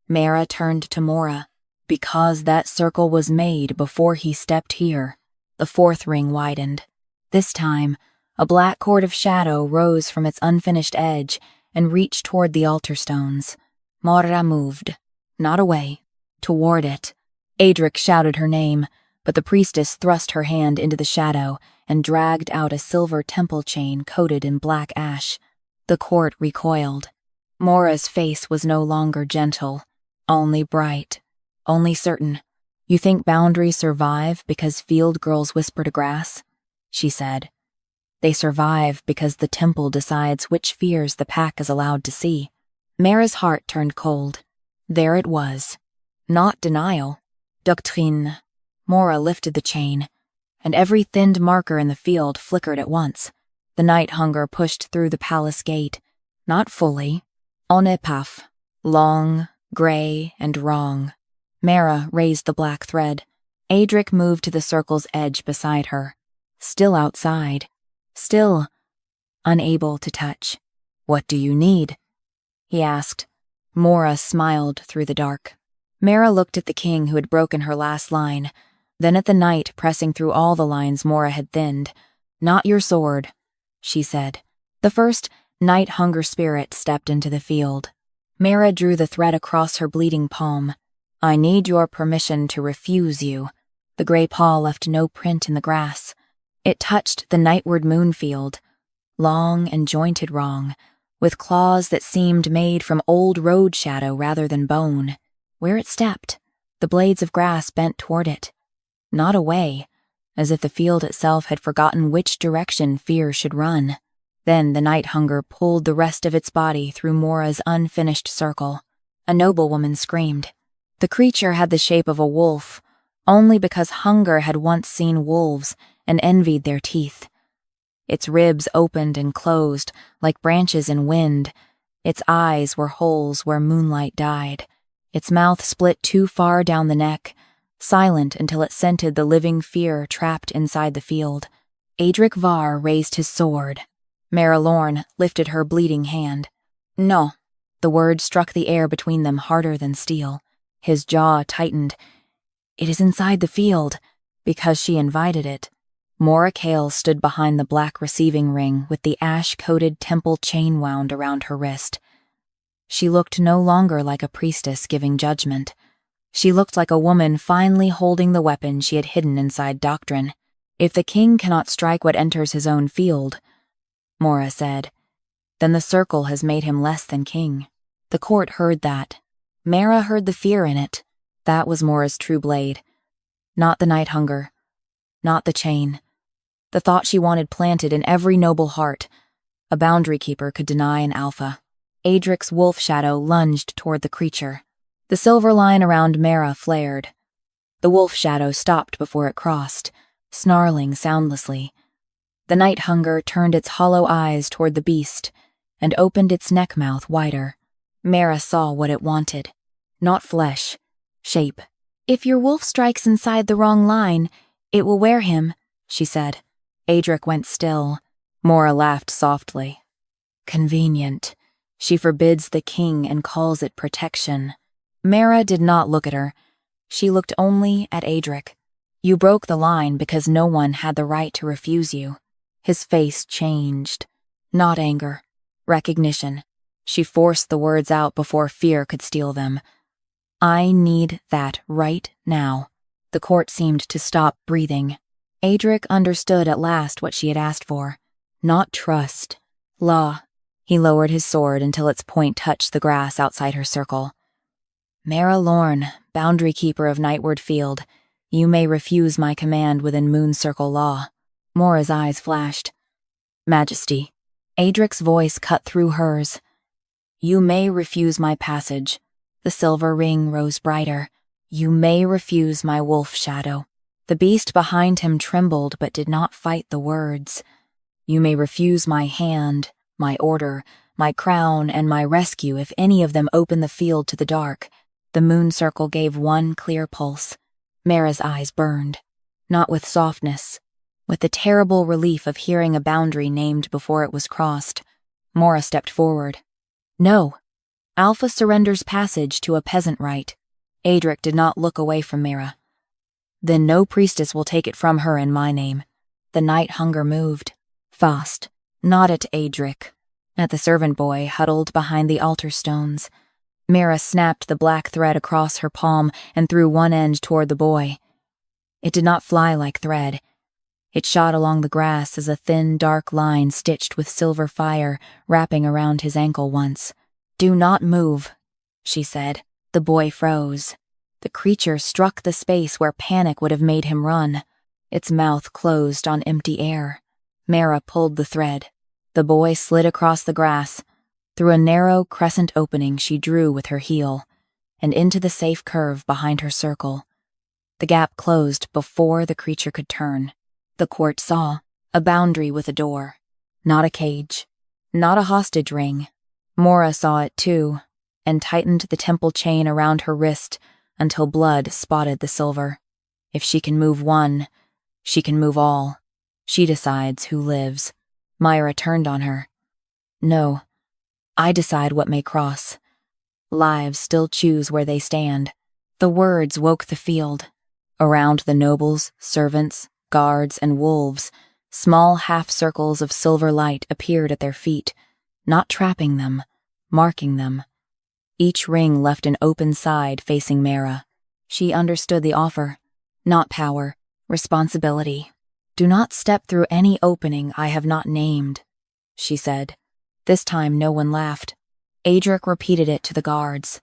Maera turned to Maera. Because that circle was made before he stepped here. The 4th ring widened. This time, a black cord of shadow rose from its unfinished edge and reached toward the altar stones. Maera moved, not away, toward it. Aedric shouted her name, but the priestess thrust her hand into the shadow and dragged out a silver temple chain coated in black ash. The court recoiled. Maera's face was no longer gentle, only bright, only certain. You think boundaries survive because field girls whisper to grass? She said. They survive because the temple decides which fears the pack is allowed to see. Maera's heart turned cold. There it was. Not denial. Doctrine. Maera lifted the chain, and every thinned marker in the field flickered at once. The night hunger pushed through the palace gate. Not fully. En épave. Long, gray, and wrong. Maera raised the black thread. Aedric moved to the circle's edge beside her. Still outside. Still unable to touch. What do you need? He asked. Maera smiled through the dark. Maera looked at the king who had broken her last line, then at the knight pressing through all the lines Maera had thinned. Not your sword, she said. The first night hunger spirit stepped into the field. Maera drew the thread across her bleeding palm. I need your permission to refuse you. The gray paw left no print in the grass. It touched the nightward moonfield, long and jointed wrong, with claws that seemed made from old road shadow rather than bone. Where it stepped, the blades of grass bent toward it. Not away, as if the field itself had forgotten which direction fear should run. Then the night hunger pulled the rest of its body through Maera's unfinished circle. A noblewoman screamed. The creature had the shape of a wolf, only because hunger had once seen wolves and envied their teeth. Its ribs opened and closed like branches in wind. Its eyes were holes where moonlight died. Its mouth split too far down the neck, silent until it scented the living fear trapped inside the field. Aedric Varr raised his sword. Maera Lorn lifted her bleeding hand. No. The word struck the air between them harder than steel. His jaw tightened. It is inside the field, because she invited it. Maera Kale stood behind the black receiving ring with the ash-coated temple chain wound around her wrist. She looked no longer like a priestess giving judgment. She looked like a woman finally holding the weapon she had hidden inside doctrine. If the king cannot strike what enters his own field, Maera said, then the circle has made him less than king. The court heard that. Maera heard the fear in it. That was Maera's true blade. Not the night hunger. Not the chain. The thought she wanted planted in every noble heart. A boundary keeper could deny an alpha. Aedric's wolf shadow lunged toward the creature. The silver line around Maera flared. The wolf shadow stopped before it crossed, snarling soundlessly. The night hunger turned its hollow eyes toward the beast and opened its neck mouth wider. Maera saw what it wanted. Not flesh. Shape. If your wolf strikes inside the wrong line, it will wear him, she said. Aedric went still. Maera laughed softly. Convenient. She forbids the king and calls it protection. Maera did not look at her. She looked only at Aedric. You broke the line because no one had the right to refuse you. His face changed. Not anger. Recognition. She forced the words out before fear could steal them. I need that right now. The court seemed to stop breathing. Aedric understood at last what she had asked for. Not trust. Law. He lowered his sword until its point touched the grass outside her circle. Maera Lorn, boundary keeper of Nightward Field, you may refuse my command within Moon Circle law. Mora's eyes flashed. Majesty. Aedric's voice cut through hers. You may refuse my passage. The silver ring rose brighter. You may refuse my wolf shadow. The beast behind him trembled but did not fight the words. You may refuse my hand, my order, my crown, and my rescue if any of them open the field to the dark. The moon circle gave one clear pulse. Maera's eyes burned, not with softness, with the terrible relief of hearing a boundary named before it was crossed. Mora stepped forward. No. Alpha surrenders passage to a peasant right. Aedric did not look away from Maera. Then no priestess will take it from her in my name. The night hunger moved. Fast. Not at Aedric. At the servant boy huddled behind the altar stones. Maera snapped the black thread across her palm and threw one end toward the boy. It did not fly like thread. It shot along the grass as a thin, dark line stitched with silver fire wrapping around his ankle once. Do not move, she said. The boy froze. The creature struck the space where panic would have made him run. Its mouth closed on empty air. Maera pulled the thread. The boy slid across the grass. Through a narrow crescent opening she drew with her heel, and into the safe curve behind her circle. The gap closed before the creature could turn. The court saw a boundary with a door. Not a cage. Not a hostage ring. Mora saw it too, and tightened the temple chain around her wrist until blood spotted the silver. If she can move one, she can move all. She decides who lives. Maera turned on her. No, I decide what may cross. Lives still choose where they stand. The words woke the field. Around the nobles, servants, guards, and wolves, small half-circles of silver light appeared at their feet, not trapping them, marking them. Each ring left an open side facing Maera. She understood the offer. Not power, responsibility. Do not step through any opening I have not named, she said. This time no one laughed. Aedric repeated it to the guards.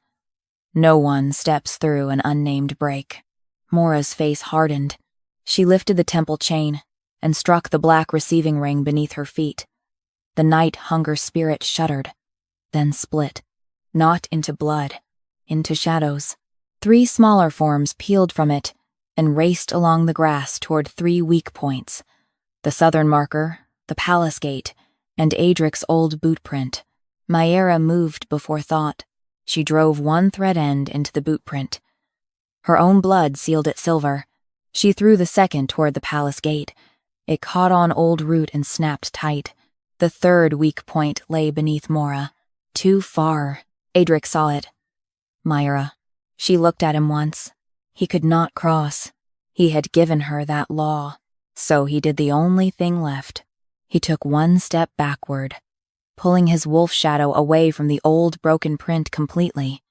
No one steps through an unnamed break. Mora's face hardened. She lifted the temple chain and struck the black receiving ring beneath her feet. The night hunger spirit shuddered, then split, not into blood, into shadows. 3 smaller forms peeled from it and raced along the grass toward 3 weak points: the southern marker, the palace gate, and Aedric's old boot print. Maera moved before thought. She drove one thread end into the boot print. Her own blood sealed it silver. She threw the second toward the palace gate. It caught on old root and snapped tight. The third weak point lay beneath Mora. Too far. Aedric saw it. Maera. She looked at him once. He could not cross. He had given her that law. So he did the only thing left. He took one step backward, pulling his wolf shadow away from the old broken print completely.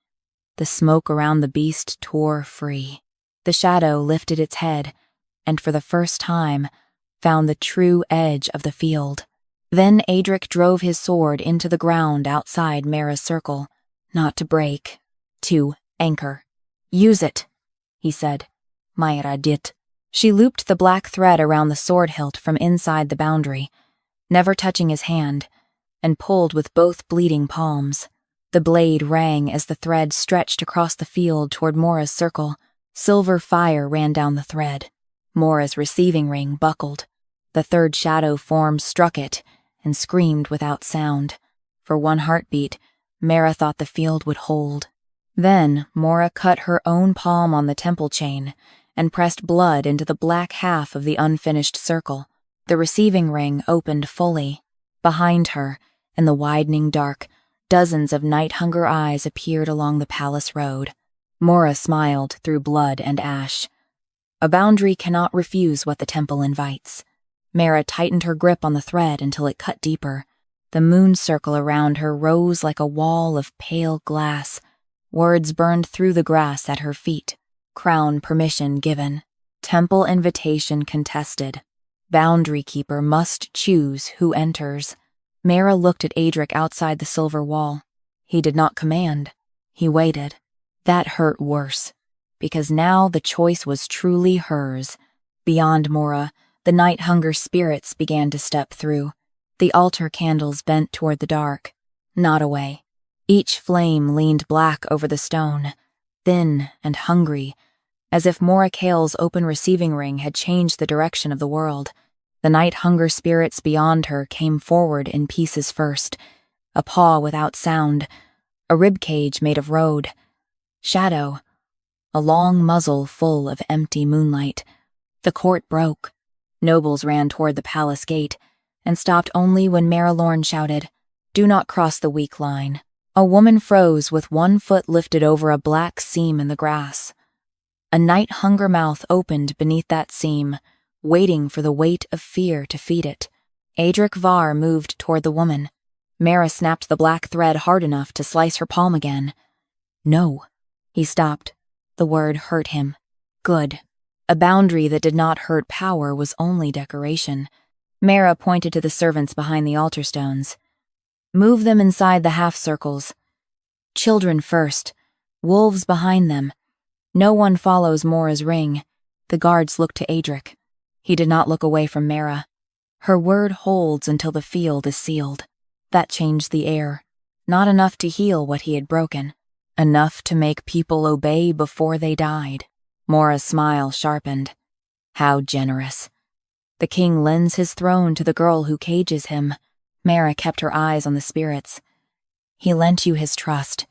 The smoke around the beast tore free. The shadow lifted its head, and for the first time, found the true edge of the field. Then Aedric drove his sword into the ground outside Maera's circle, not to break, to anchor. Use it, he said. Maera did. She looped the black thread around the sword hilt from inside the boundary, never touching his hand, and pulled with both bleeding palms. The blade rang as the thread stretched across the field toward Mora's circle. Silver fire ran down the thread. Mora's receiving ring buckled. The third shadow form struck it and screamed without sound. For one heartbeat, Maera thought the field would hold. Then Mora cut her own palm on the temple chain and pressed blood into the black half of the unfinished circle. The receiving ring opened fully. Behind her, in the widening dark, dozens of night hunger eyes appeared along the palace road. Mora smiled through blood and ash. A boundary cannot refuse what the temple invites. Maera tightened her grip on the thread until it cut deeper. The moon circle around her rose like a wall of pale glass. Words burned through the grass at her feet. Crown permission given. Temple invitation contested. Boundary keeper must choose who enters. Maera looked at Aedric outside the silver wall. He did not command. He waited. That hurt worse, because now the choice was truly hers. Beyond Mora, the night hunger spirits began to step through. The altar candles bent toward the dark, not away. Each flame leaned black over the stone, thin and hungry, as if Mora Kale's open receiving ring had changed the direction of the world. The night hunger spirits beyond her came forward in pieces first, a paw without sound, a ribcage made of road, shadow, a long muzzle full of empty moonlight. The court broke. Nobles ran toward the palace gate, and stopped only when Maera Lorn shouted, "Do not cross the weak line." A woman froze with one foot lifted over a black seam in the grass. A night hunger mouth opened beneath that seam, waiting for the weight of fear to feed it. Aedric Varr moved toward the woman. Maera snapped the black thread hard enough to slice her palm again. No. He stopped. The word hurt him. Good. A boundary that did not hurt power was only decoration. Maera pointed to the servants behind the altar stones. Move them inside the half-circles. Children first. Wolves behind them. No one follows Mora's ring. The guards looked to Aedric. He did not look away from Maera. Her word holds until the field is sealed. That changed the air. Not enough to heal what he had broken. Enough to make people obey before they died. Mora's smile sharpened. How generous. The king lends his throne to the girl who cages him. Maera kept her eyes on the spirits. He lent you his trust.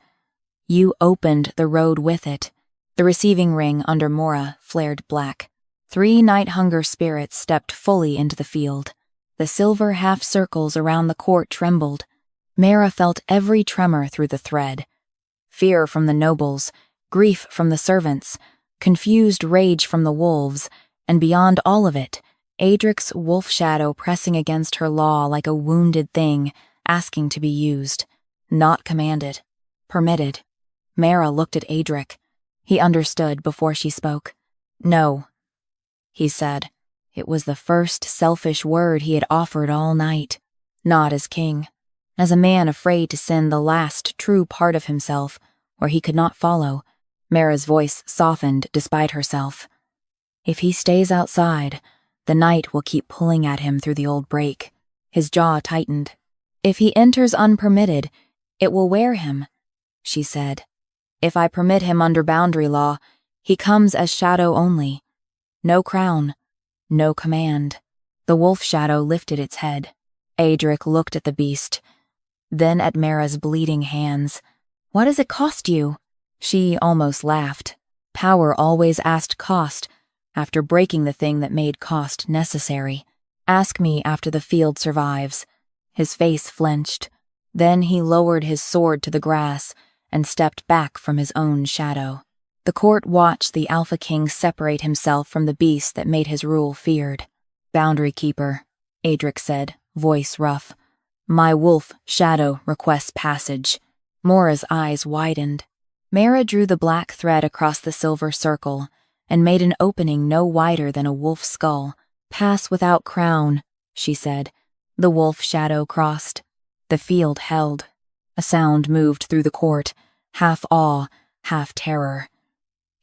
You opened the road with it. The receiving ring under Mora flared black. 3 night hunger spirits stepped fully into the field. The silver half-circles around the court trembled. Maera felt every tremor through the thread. Fear from the nobles, grief from the servants, confused rage from the wolves, and beyond all of it, Aedric's wolf shadow pressing against her law like a wounded thing, asking to be used. Not commanded. Permitted. Maera looked at Aedric. He understood before she spoke. No, he said. It was the first selfish word he had offered all night. Not as king. As a man afraid to send the last true part of himself, where he could not follow. Maera's voice softened despite herself. If he stays outside, the night will keep pulling at him through the old break. His jaw tightened. If he enters unpermitted, it will wear him, she said. If I permit him under boundary law, he comes as shadow only. No crown, no command. The wolf shadow lifted its head. Aedric looked at the beast, then at Maera's bleeding hands. What does it cost you? She almost laughed. Power always asked cost, after breaking the thing that made cost necessary. Ask me after the field survives. His face flinched. Then he lowered his sword to the grass and stepped back from his own shadow. The court watched the Alpha King separate himself from the beast that made his rule feared. Boundary keeper, Aedric said, voice rough. My wolf shadow requests passage. Mora's eyes widened. Maera drew the black thread across the silver circle and made an opening no wider than a wolf's skull. Pass without crown, she said. The wolf shadow crossed. The field held. A sound moved through the court, half awe, half terror.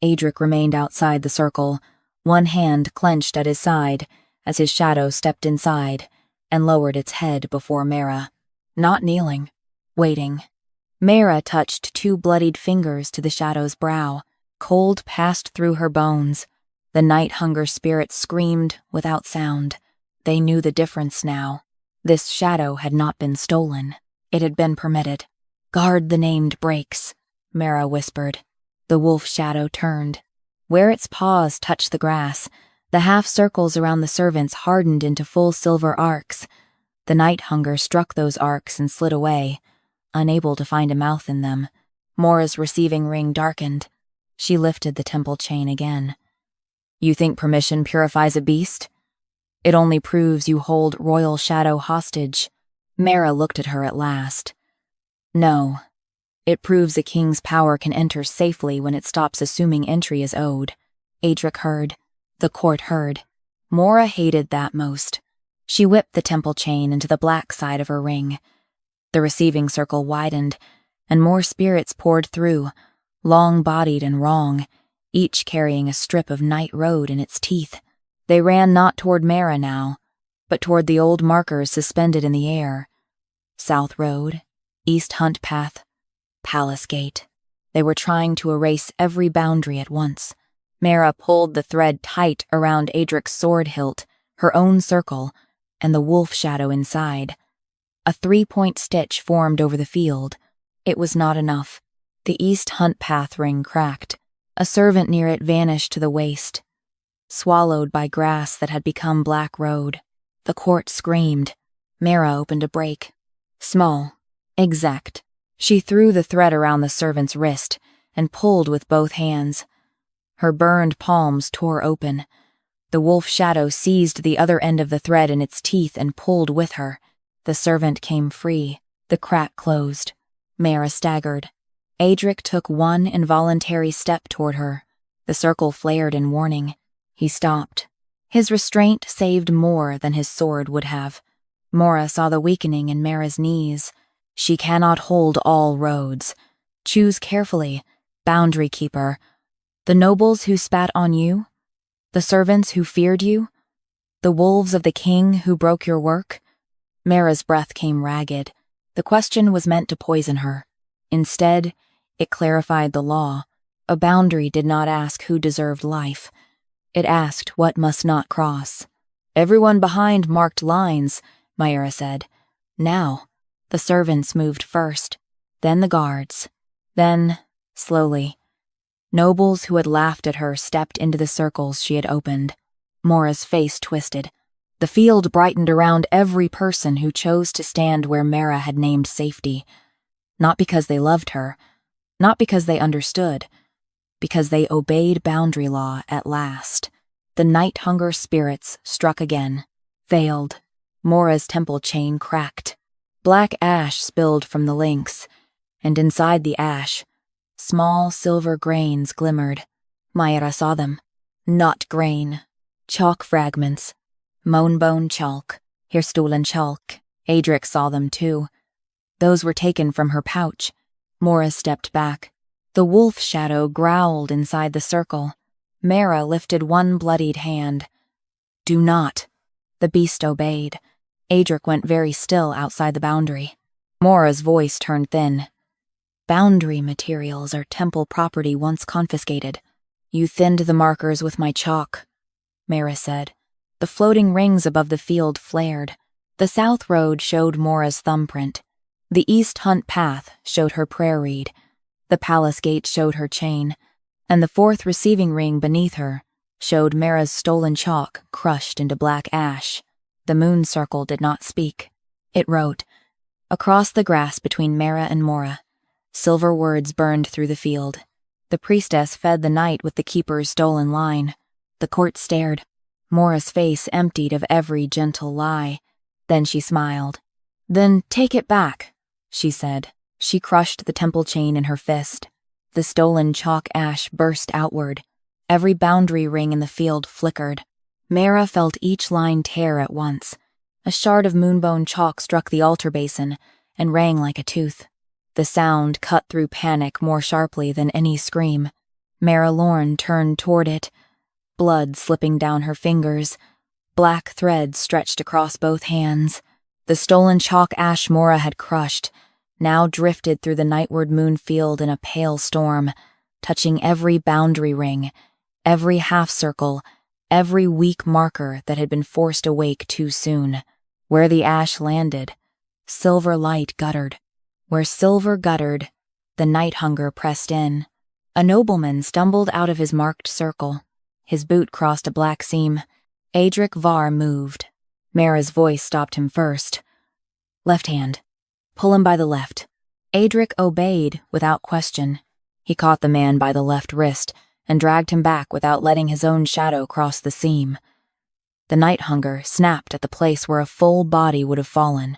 Aedric remained outside the circle, one hand clenched at his side as his shadow stepped inside and lowered its head before Maera. Not kneeling, waiting. Maera touched 2 bloodied fingers to the shadow's brow. Cold passed through her bones. The night hunger spirits screamed without sound. They knew the difference now. This shadow had not been stolen. It had been permitted. Guard the named breaks, Maera whispered. The wolf shadow turned. Where its paws touched the grass, the half-circles around the servants hardened into full silver arcs. The night hunger struck those arcs and slid away, unable to find a mouth in them. Mora's receiving ring darkened. She lifted the temple chain again. You think permission purifies a beast? It only proves you hold royal shadow hostage. Maera looked at her at last. No. It proves a king's power can enter safely when it stops assuming entry is owed. Aedric heard. The court heard. Maera hated that most. She whipped the temple chain into the black side of her ring. The receiving circle widened, and more spirits poured through, long-bodied and wrong, each carrying a strip of night road in its teeth. They ran not toward Maera now, but toward the old markers suspended in the air. South Road, East Hunt Path, Palace Gate. They were trying to erase every boundary at once. Maera pulled the thread tight around Aedric's sword hilt, her own circle, and the wolf shadow inside. A 3-point stitch formed over the field. It was not enough. The East Hunt Path ring cracked. A servant near it vanished to the waist, swallowed by grass that had become black road. The court screamed. Maera opened a break. Small, exact. She threw the thread around the servant's wrist and pulled with both hands. Her burned palms tore open. The wolf shadow seized the other end of the thread in its teeth and pulled with her. The servant came free. The crack closed. Maera staggered. Aedric took one involuntary step toward her. The circle flared in warning. He stopped. His restraint saved more than his sword would have. Maera saw the weakening in Maera's knees. She cannot hold all roads. Choose carefully, boundary keeper. The nobles who spat on you? The servants who feared you? The wolves of the king who broke your work? Maera's breath came ragged. The question was meant to poison her. Instead, it clarified the law. A boundary did not ask who deserved life. It asked what must not cross. Everyone behind marked lines, Maera said. Now, the servants moved first, then the guards. Then, slowly, nobles who had laughed at her stepped into the circles she had opened. Maera's face twisted. The field brightened around every person who chose to stand where Maera had named safety. Not because they loved her, not because they understood, because they obeyed boundary law at last. The night hunger spirits struck again, failed. Maera's temple chain cracked. Black ash spilled from the links, and inside the ash, small silver grains glimmered. Maera saw them. Not grain. Chalk fragments. Moanbone chalk. Hirstolen chalk. Aedric saw them too. Those were taken from her pouch. Maera stepped back. The wolf shadow growled inside the circle. Maera lifted one bloodied hand. Do not. The beast obeyed. Aedric went very still outside the boundary. Maera's voice turned thin. Boundary materials are temple property once confiscated. You thinned the markers with my chalk, Maera said. The floating rings above the field flared. The south road showed Maera's thumbprint. The East Hunt Path showed her prayer reed. The palace gate showed her chain, and the fourth receiving ring beneath her showed Maera's stolen chalk crushed into black ash. The moon circle did not speak. It wrote, across the grass between Maera and Maera. Silver words burned through the field. The priestess fed the night with the keeper's stolen line. The court stared. Maera's face emptied of every gentle lie. Then she smiled. Then take it back, she said. She crushed the temple chain in her fist. The stolen chalk ash burst outward. Every boundary ring in the field flickered. Maera felt each line tear at once. A shard of moonbone chalk struck the altar basin and rang like a tooth. The sound cut through panic more sharply than any scream. Maera Lorn turned toward it, blood slipping down her fingers. Black threads stretched across both hands. The stolen chalk ash Maera had crushed now drifted through the nightward moon field in a pale storm, touching every boundary ring, every half-circle, every weak marker that had been forced awake too soon. Where the ash landed, silver light guttered. Where silver guttered, the night hunger pressed in. A nobleman stumbled out of his marked circle. His boot crossed a black seam. Aedric Varr moved. Maera's voice stopped him first. Left hand. Pull him by the left. Aedric obeyed without question. He caught the man by the left wrist and dragged him back without letting his own shadow cross the seam. The night hunger snapped at the place where a full body would have fallen.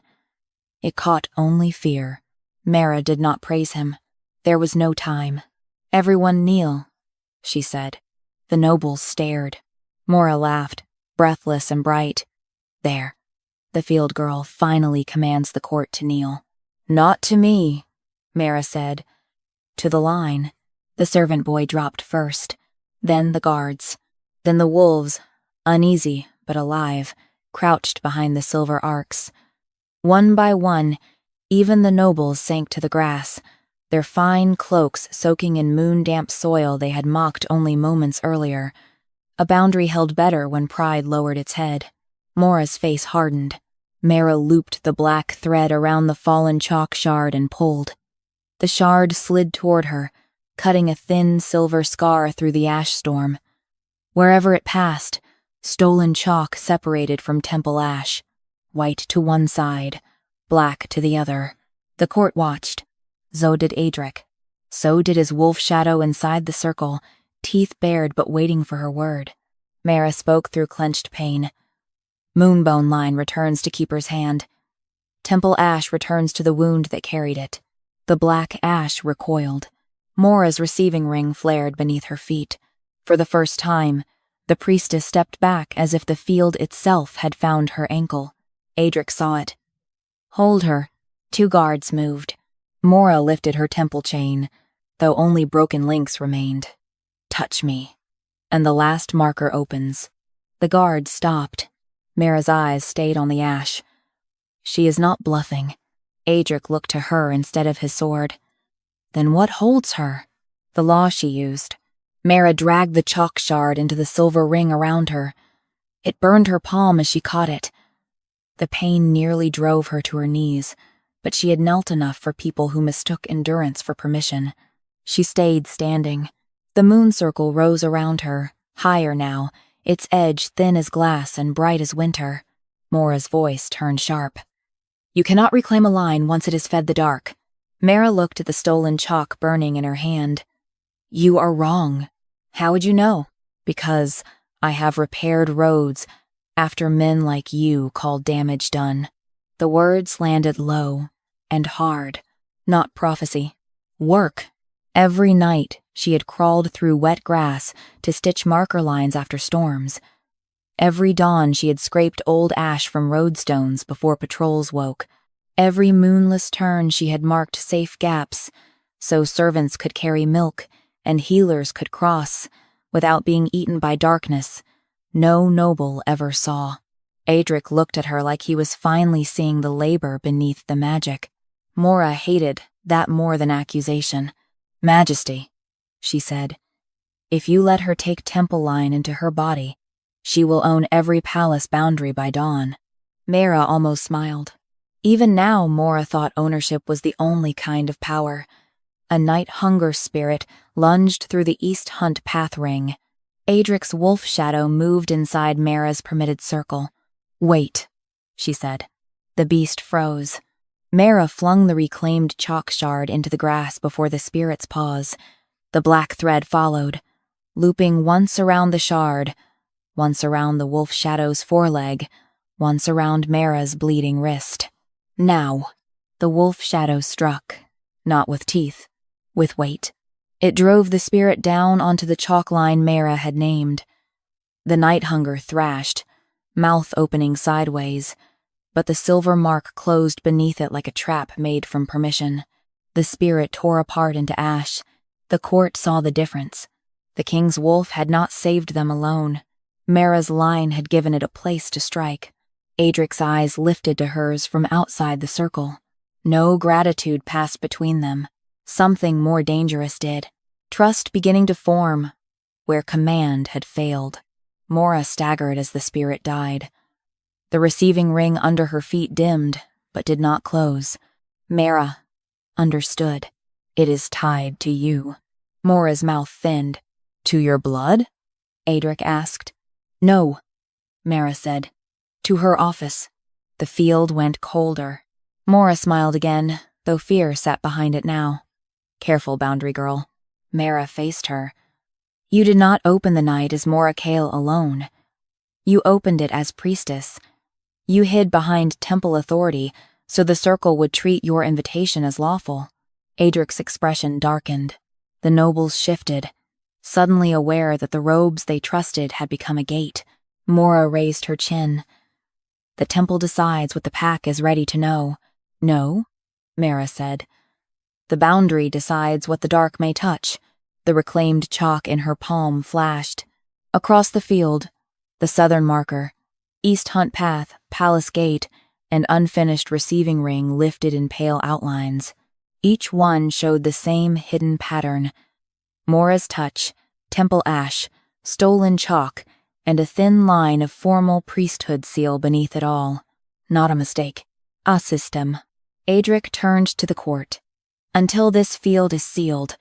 It caught only fear. Maera did not praise him. There was no time. Everyone kneel, she said. The nobles stared. Maera laughed, breathless and bright. There. The field girl finally commands the court to kneel. Not to me, Maera said. To the line. The servant boy dropped first. Then the guards. Then the wolves, uneasy but alive, crouched behind the silver arcs. One by one, even the nobles sank to the grass, their fine cloaks soaking in moon-damp soil they had mocked only moments earlier. A boundary held better when pride lowered its head. Maera's face hardened. Maera looped the black thread around the fallen chalk shard and pulled. The shard slid toward her, cutting a thin silver scar through the ash storm. Wherever it passed, stolen chalk separated from temple ash, white to one side, black to the other. The court watched. So did Aedric. So did his wolf shadow inside the circle, teeth bared but waiting for her word. Maera spoke through clenched pain. Moonbone line returns to Keeper's hand. Temple ash returns to the wound that carried it. The black ash recoiled. Maera's receiving ring flared beneath her feet. For the first time, the priestess stepped back as if the field itself had found her ankle. Aedric saw it. Hold her. 2 guards moved. Maera lifted her temple chain, though only broken links remained. Touch me. And the last marker opens. The guard stopped. Maera's eyes stayed on the ash. She is not bluffing. Aedric looked to her instead of his sword. Then what holds her? The law she used. Maera dragged the chalk shard into the silver ring around her. It burned her palm as she caught it. The pain nearly drove her to her knees, but she had knelt enough for people who mistook endurance for permission. She stayed standing. The moon circle rose around her, higher now, its edge thin as glass and bright as winter. Maera's voice turned sharp. You cannot reclaim a line once it has fed the dark. Maera looked at the stolen chalk burning in her hand. You are wrong. How would you know? Because I have repaired roads after men like you call damage done. The words landed low and hard, not prophecy. Work. Every night she had crawled through wet grass to stitch marker lines after storms. Every dawn she had scraped old ash from roadstones before patrols woke. Every moonless turn she had marked safe gaps, so servants could carry milk and healers could cross, without being eaten by darkness. No noble ever saw. Aedric looked at her like he was finally seeing the labor beneath the magic. Maera hated that more than accusation. Majesty, she said. If you let her take temple line into her body, she will own every palace boundary by dawn. Maera almost smiled. Even now, Maera thought ownership was the only kind of power. A night hunger spirit lunged through the East Hunt path ring. Aedric's wolf shadow moved inside Maera's permitted circle. Wait, she said. The beast froze. Maera flung the reclaimed chalk shard into the grass before the spirit's pause. The black thread followed, looping once around the shard, once around the wolf shadow's foreleg, once around Maera's bleeding wrist. Now, the wolf shadow struck, not with teeth, with weight. It drove the spirit down onto the chalk line Maera had named. The night hunger thrashed, mouth opening sideways, but the silver mark closed beneath it like a trap made from permission. The spirit tore apart into ash. The court saw the difference. The king's wolf had not saved them alone. Maera's line had given it a place to strike. Aedric's eyes lifted to hers from outside the circle. No gratitude passed between them. Something more dangerous did. Trust beginning to form where command had failed. Maera staggered as the spirit died. The receiving ring under her feet dimmed, but did not close. Maera understood. It is tied to you. Maera's mouth thinned. To your blood? Aedric asked. No, Maera said. To her office. The field went colder. Maera smiled again, though fear sat behind it now. Careful, boundary girl. Maera faced her. You did not open the night as Maera Kale alone. You opened it as priestess. You hid behind temple authority, so the circle would treat your invitation as lawful. Aedric's expression darkened. The nobles shifted. Suddenly aware that the robes they trusted had become a gate, Maera raised her chin. The temple decides what the pack is ready to know. No, Maera said. The boundary decides what the dark may touch. The reclaimed chalk in her palm flashed. Across the field, the southern marker, East Hunt Path, Palace Gate, and unfinished receiving ring lifted in pale outlines. Each one showed the same hidden pattern. Maera's touch, temple ash, stolen chalk, and a thin line of formal priesthood seal beneath it all. Not a mistake. A system. Aedric turned to the court. Until this field is sealed,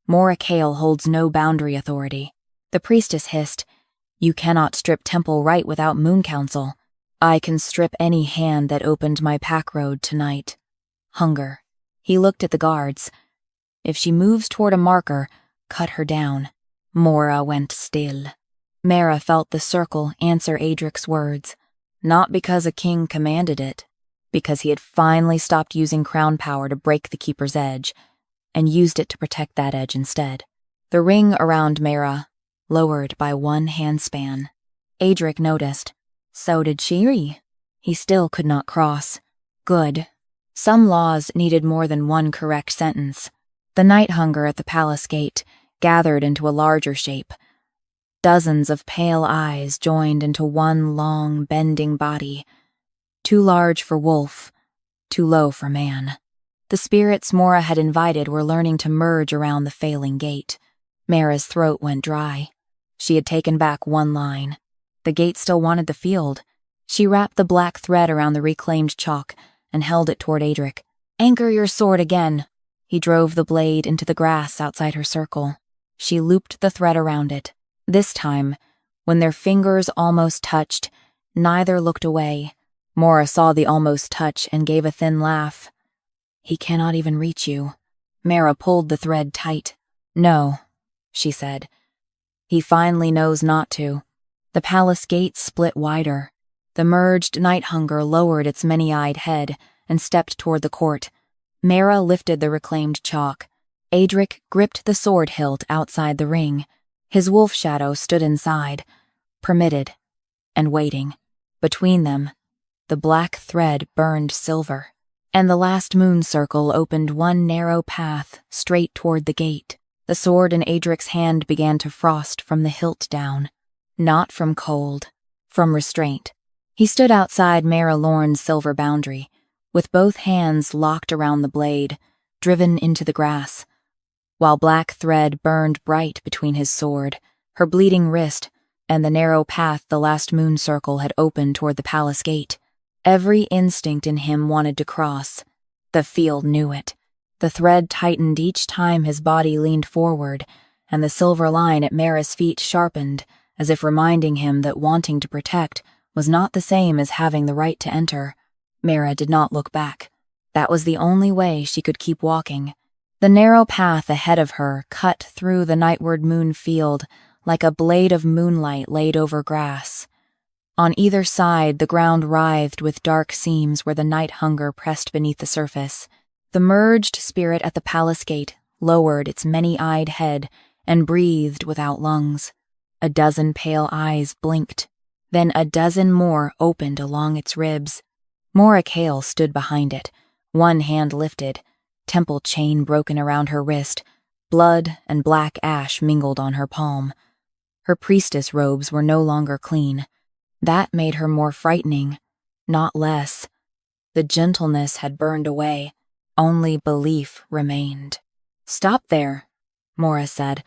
Maera Kale holds no boundary authority. The priestess hissed, "You cannot strip temple right without Moon Council. I can strip any hand that opened my pack road tonight." Hunger. He looked at the guards. If she moves toward a marker, cut her down. Maera went still. Maera felt the circle answer Aedric's words, not because a king commanded it, because he had finally stopped using crown power to break the keeper's edge, and used it to protect that edge instead. The ring around Maera lowered by one handspan. Aedric noticed. So did Shiri. He still could not cross. Good. Some laws needed more than one correct sentence. The night hunger at the palace gate gathered into a larger shape. Dozens of pale eyes joined into one long, bending body. Too large for wolf, too low for man. The spirits Maera had invited were learning to merge around the failing gate. Maera's throat went dry. She had taken back one line. The gate still wanted the field. She wrapped the black thread around the reclaimed chalk and held it toward Aedric. "Anchor your sword again." He drove the blade into the grass outside her circle. She looped the thread around it. This time, when their fingers almost touched, neither looked away. Maera saw the almost touch and gave a thin laugh. "He cannot even reach you." Maera pulled the thread tight. "No," she said. "He finally knows not to." The palace gate split wider. The merged night hunger lowered its many-eyed head and stepped toward the court. Maera lifted the reclaimed chalk. Aedric gripped the sword hilt outside the ring. His wolf shadow stood inside, permitted, and waiting. Between them, the black thread burned silver, and the last moon circle opened one narrow path straight toward the gate. The sword in Aedric's hand began to frost from the hilt down. Not from cold, from restraint. He stood outside Maera Lorn's silver boundary, with both hands locked around the blade, driven into the grass, while black thread burned bright between his sword, her bleeding wrist, and the narrow path the last moon circle had opened toward the palace gate. Every instinct in him wanted to cross. The field knew it. The thread tightened each time his body leaned forward, and the silver line at Maera's feet sharpened, as if reminding him that wanting to protect was not the same as having the right to enter. Maera did not look back. That was the only way she could keep walking. The narrow path ahead of her cut through the nightward moon field like a blade of moonlight laid over grass. On either side, the ground writhed with dark seams where the night hunger pressed beneath the surface. The merged spirit at the palace gate lowered its many-eyed head and breathed without lungs. A dozen pale eyes blinked. Then a dozen more opened along its ribs. Maera Kale stood behind it, one hand lifted, temple chain broken around her wrist, blood and black ash mingled on her palm. Her priestess robes were no longer clean. That made her more frightening, not less. The gentleness had burned away. Only belief remained. "Stop there," Maera said.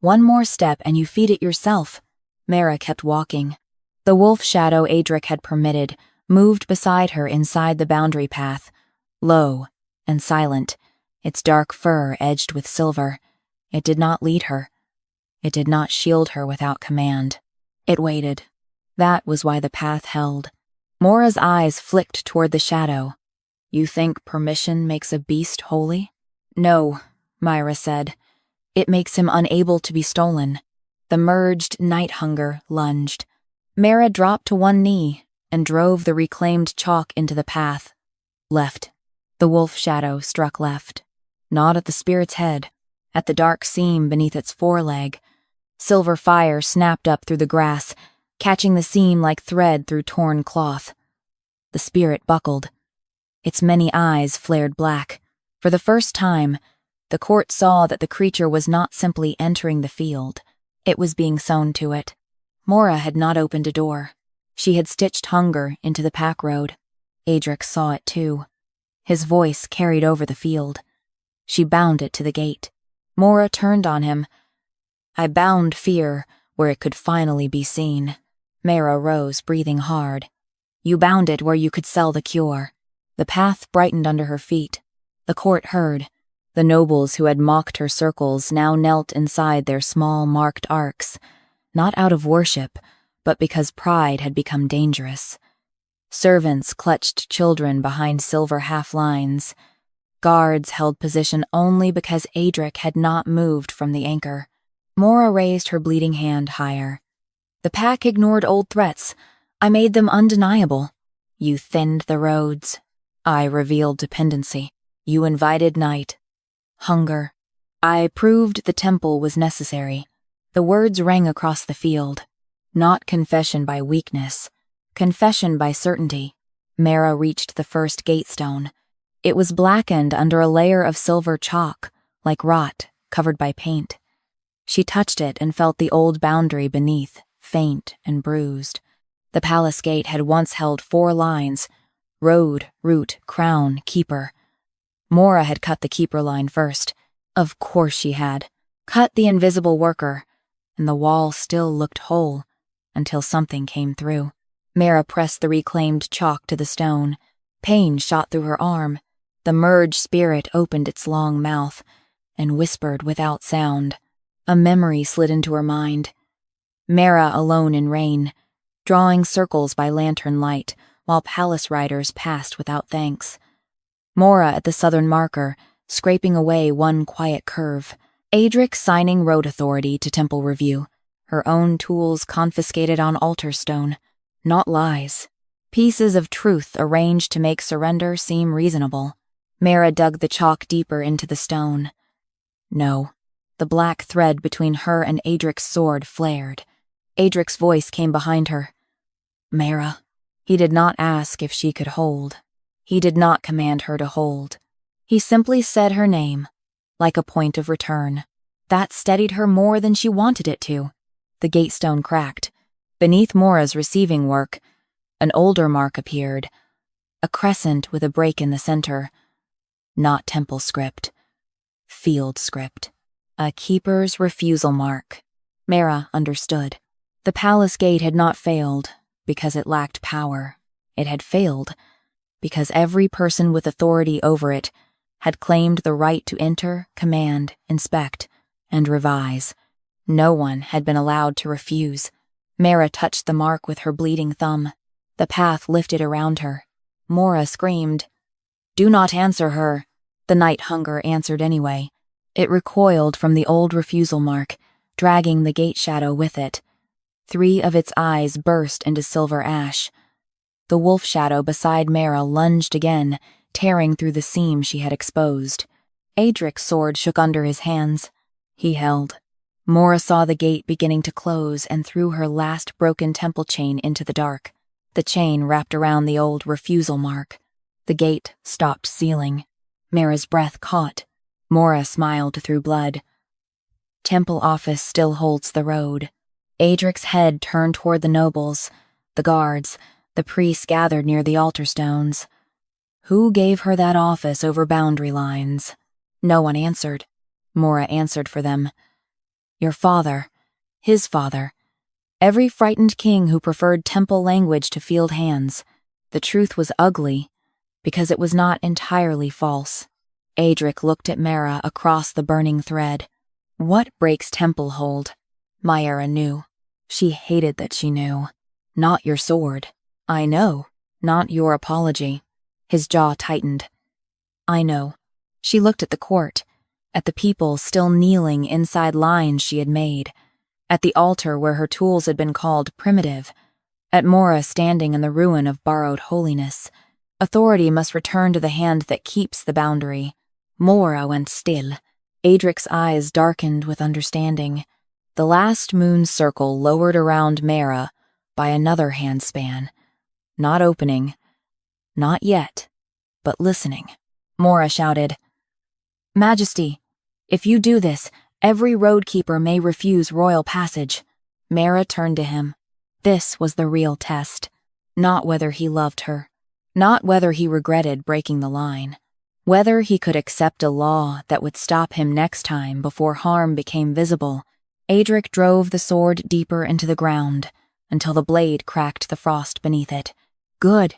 "One more step and you feed it yourself." Maera kept walking. The wolf shadow Aedric had permitted moved beside her inside the boundary path, low and silent, its dark fur edged with silver. It did not lead her. It did not shield her without command. It waited. That was why the path held. Maera's eyes flicked toward the shadow. "You think permission makes a beast holy?" "No," Maera said. "It makes him unable to be stolen." The merged night hunger lunged. Maera dropped to one knee and drove the reclaimed chalk into the path. Left. The wolf shadow struck left. Not at the spirit's head, at the dark seam beneath its foreleg. Silver fire snapped up through the grass, catching the seam like thread through torn cloth. The spirit buckled. Its many eyes flared black. For the first time, the court saw that the creature was not simply entering the field. It was being sewn to it. Maera had not opened a door. She had stitched hunger into the pack road. Aedric saw it too. His voice carried over the field. She bound it to the gate. Maera turned on him. I bound fear where it could finally be seen. Maera rose, breathing hard. You bound it where you could sell the cure. The path brightened under her feet. The court heard. The nobles who had mocked her circles now knelt inside their small marked arcs, not out of worship, but because pride had become dangerous. Servants clutched children behind silver half-lines. Guards held position only because Aedric had not moved from the anchor. Maera raised her bleeding hand higher. The pack ignored old threats. I made them undeniable. You thinned the roads. I revealed dependency. You invited night. Hunger. I proved the temple was necessary. The words rang across the field. Not confession by weakness. Confession by certainty. Maera reached the first gatestone. It was blackened under a layer of silver chalk, like rot, covered by paint. She touched it and felt the old boundary beneath, faint and bruised. The palace gate had once held 4 lines: road, root, crown, keeper. Maera had cut the keeper line first. Of course she had. Cut the invisible worker. And the wall still looked whole, until something came through. Maera pressed the reclaimed chalk to the stone. Pain shot through her arm. The merged spirit opened its long mouth and whispered without sound. A memory slid into her mind. Maera alone in rain, drawing circles by lantern light, while palace riders passed without thanks. Maera at the southern marker, scraping away one quiet curve. Aedric signing road authority to temple review. Her own tools confiscated on altar stone. Not lies. Pieces of truth arranged to make surrender seem reasonable. Maera dug the chalk deeper into the stone. No. The black thread between her and Aedric's sword flared. Aedric's voice came behind her. Maera. He did not ask if she could hold. He did not command her to hold. He simply said her name, like a point of return. That steadied her more than she wanted it to. The gatestone cracked. Beneath Maera's receiving work, an older mark appeared. A crescent with a break in the center. Not temple script. Field script. A keeper's refusal mark. Maera understood. The palace gate had not failed because it lacked power. It had failed because every person with authority over it had claimed the right to enter, command, inspect, and revise. No one had been allowed to refuse. Maera touched the mark with her bleeding thumb. The path lifted around her. Maera screamed. Do not answer her. The night hunger answered anyway. It recoiled from the old refusal mark, dragging the gate shadow with it. 3 of its eyes burst into silver ash. The wolf shadow beside Maera lunged again, tearing through the seam she had exposed. Aedric's sword shook under his hands. He held. Maera saw the gate beginning to close and threw her last broken temple chain into the dark. The chain wrapped around the old refusal mark. The gate stopped sealing. Maera's breath caught. Maera smiled through blood. Temple office still holds the road. Aedric's head turned toward the nobles, the guards, the priests gathered near the altar stones. Who gave her that office over boundary lines? No one answered. Maera answered for them. Your father. His father. Every frightened king who preferred temple language to field hands. The truth was ugly, because it was not entirely false. Aedric looked at Maera across the burning thread. What breaks temple hold? Maera knew. She hated that she knew. Not your sword. I know. Not your apology. His jaw tightened. I know. She looked at the court, at the people still kneeling inside lines she had made, at the altar where her tools had been called primitive, at Maera standing in the ruin of borrowed holiness. Authority must return to the hand that keeps the boundary. Maera went still. Aedric's eyes darkened with understanding. The last moon circle lowered around Maera by another handspan, not opening, not yet, but listening. Maera shouted, "Majesty, if you do this, every roadkeeper may refuse royal passage." Maera turned to him. This was the real test. Not whether he loved her. Not whether he regretted breaking the line. Whether he could accept a law that would stop him next time before harm became visible. Aedric drove the sword deeper into the ground until the blade cracked the frost beneath it. "Good,"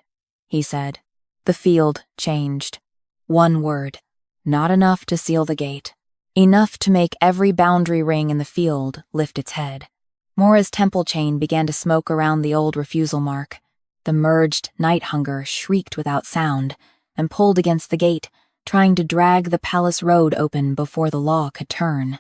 he said. The field changed. One word. Not enough to seal the gate. Enough to make every boundary ring in the field lift its head. Maera's temple chain began to smoke around the old refusal mark. The merged night hunger shrieked without sound and pulled against the gate, trying to drag the palace road open before the law could turn.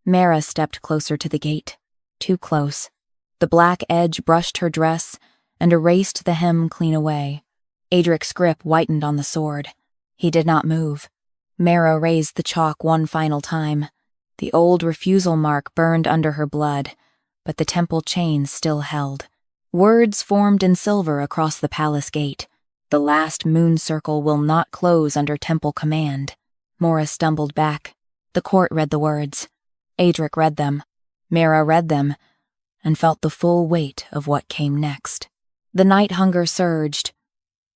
Maera stepped closer to the gate. Too close. The black edge brushed her dress and erased the hem clean away. Aedric's grip whitened on the sword. He did not move. Maera raised the chalk one final time. The old refusal mark burned under her blood, but the temple chain still held. Words formed in silver across the palace gate. "The last moon circle will not close under temple command." Maera stumbled back. The court read the words. Aedric read them. Maera read them, and felt the full weight of what came next. The night hunger surged,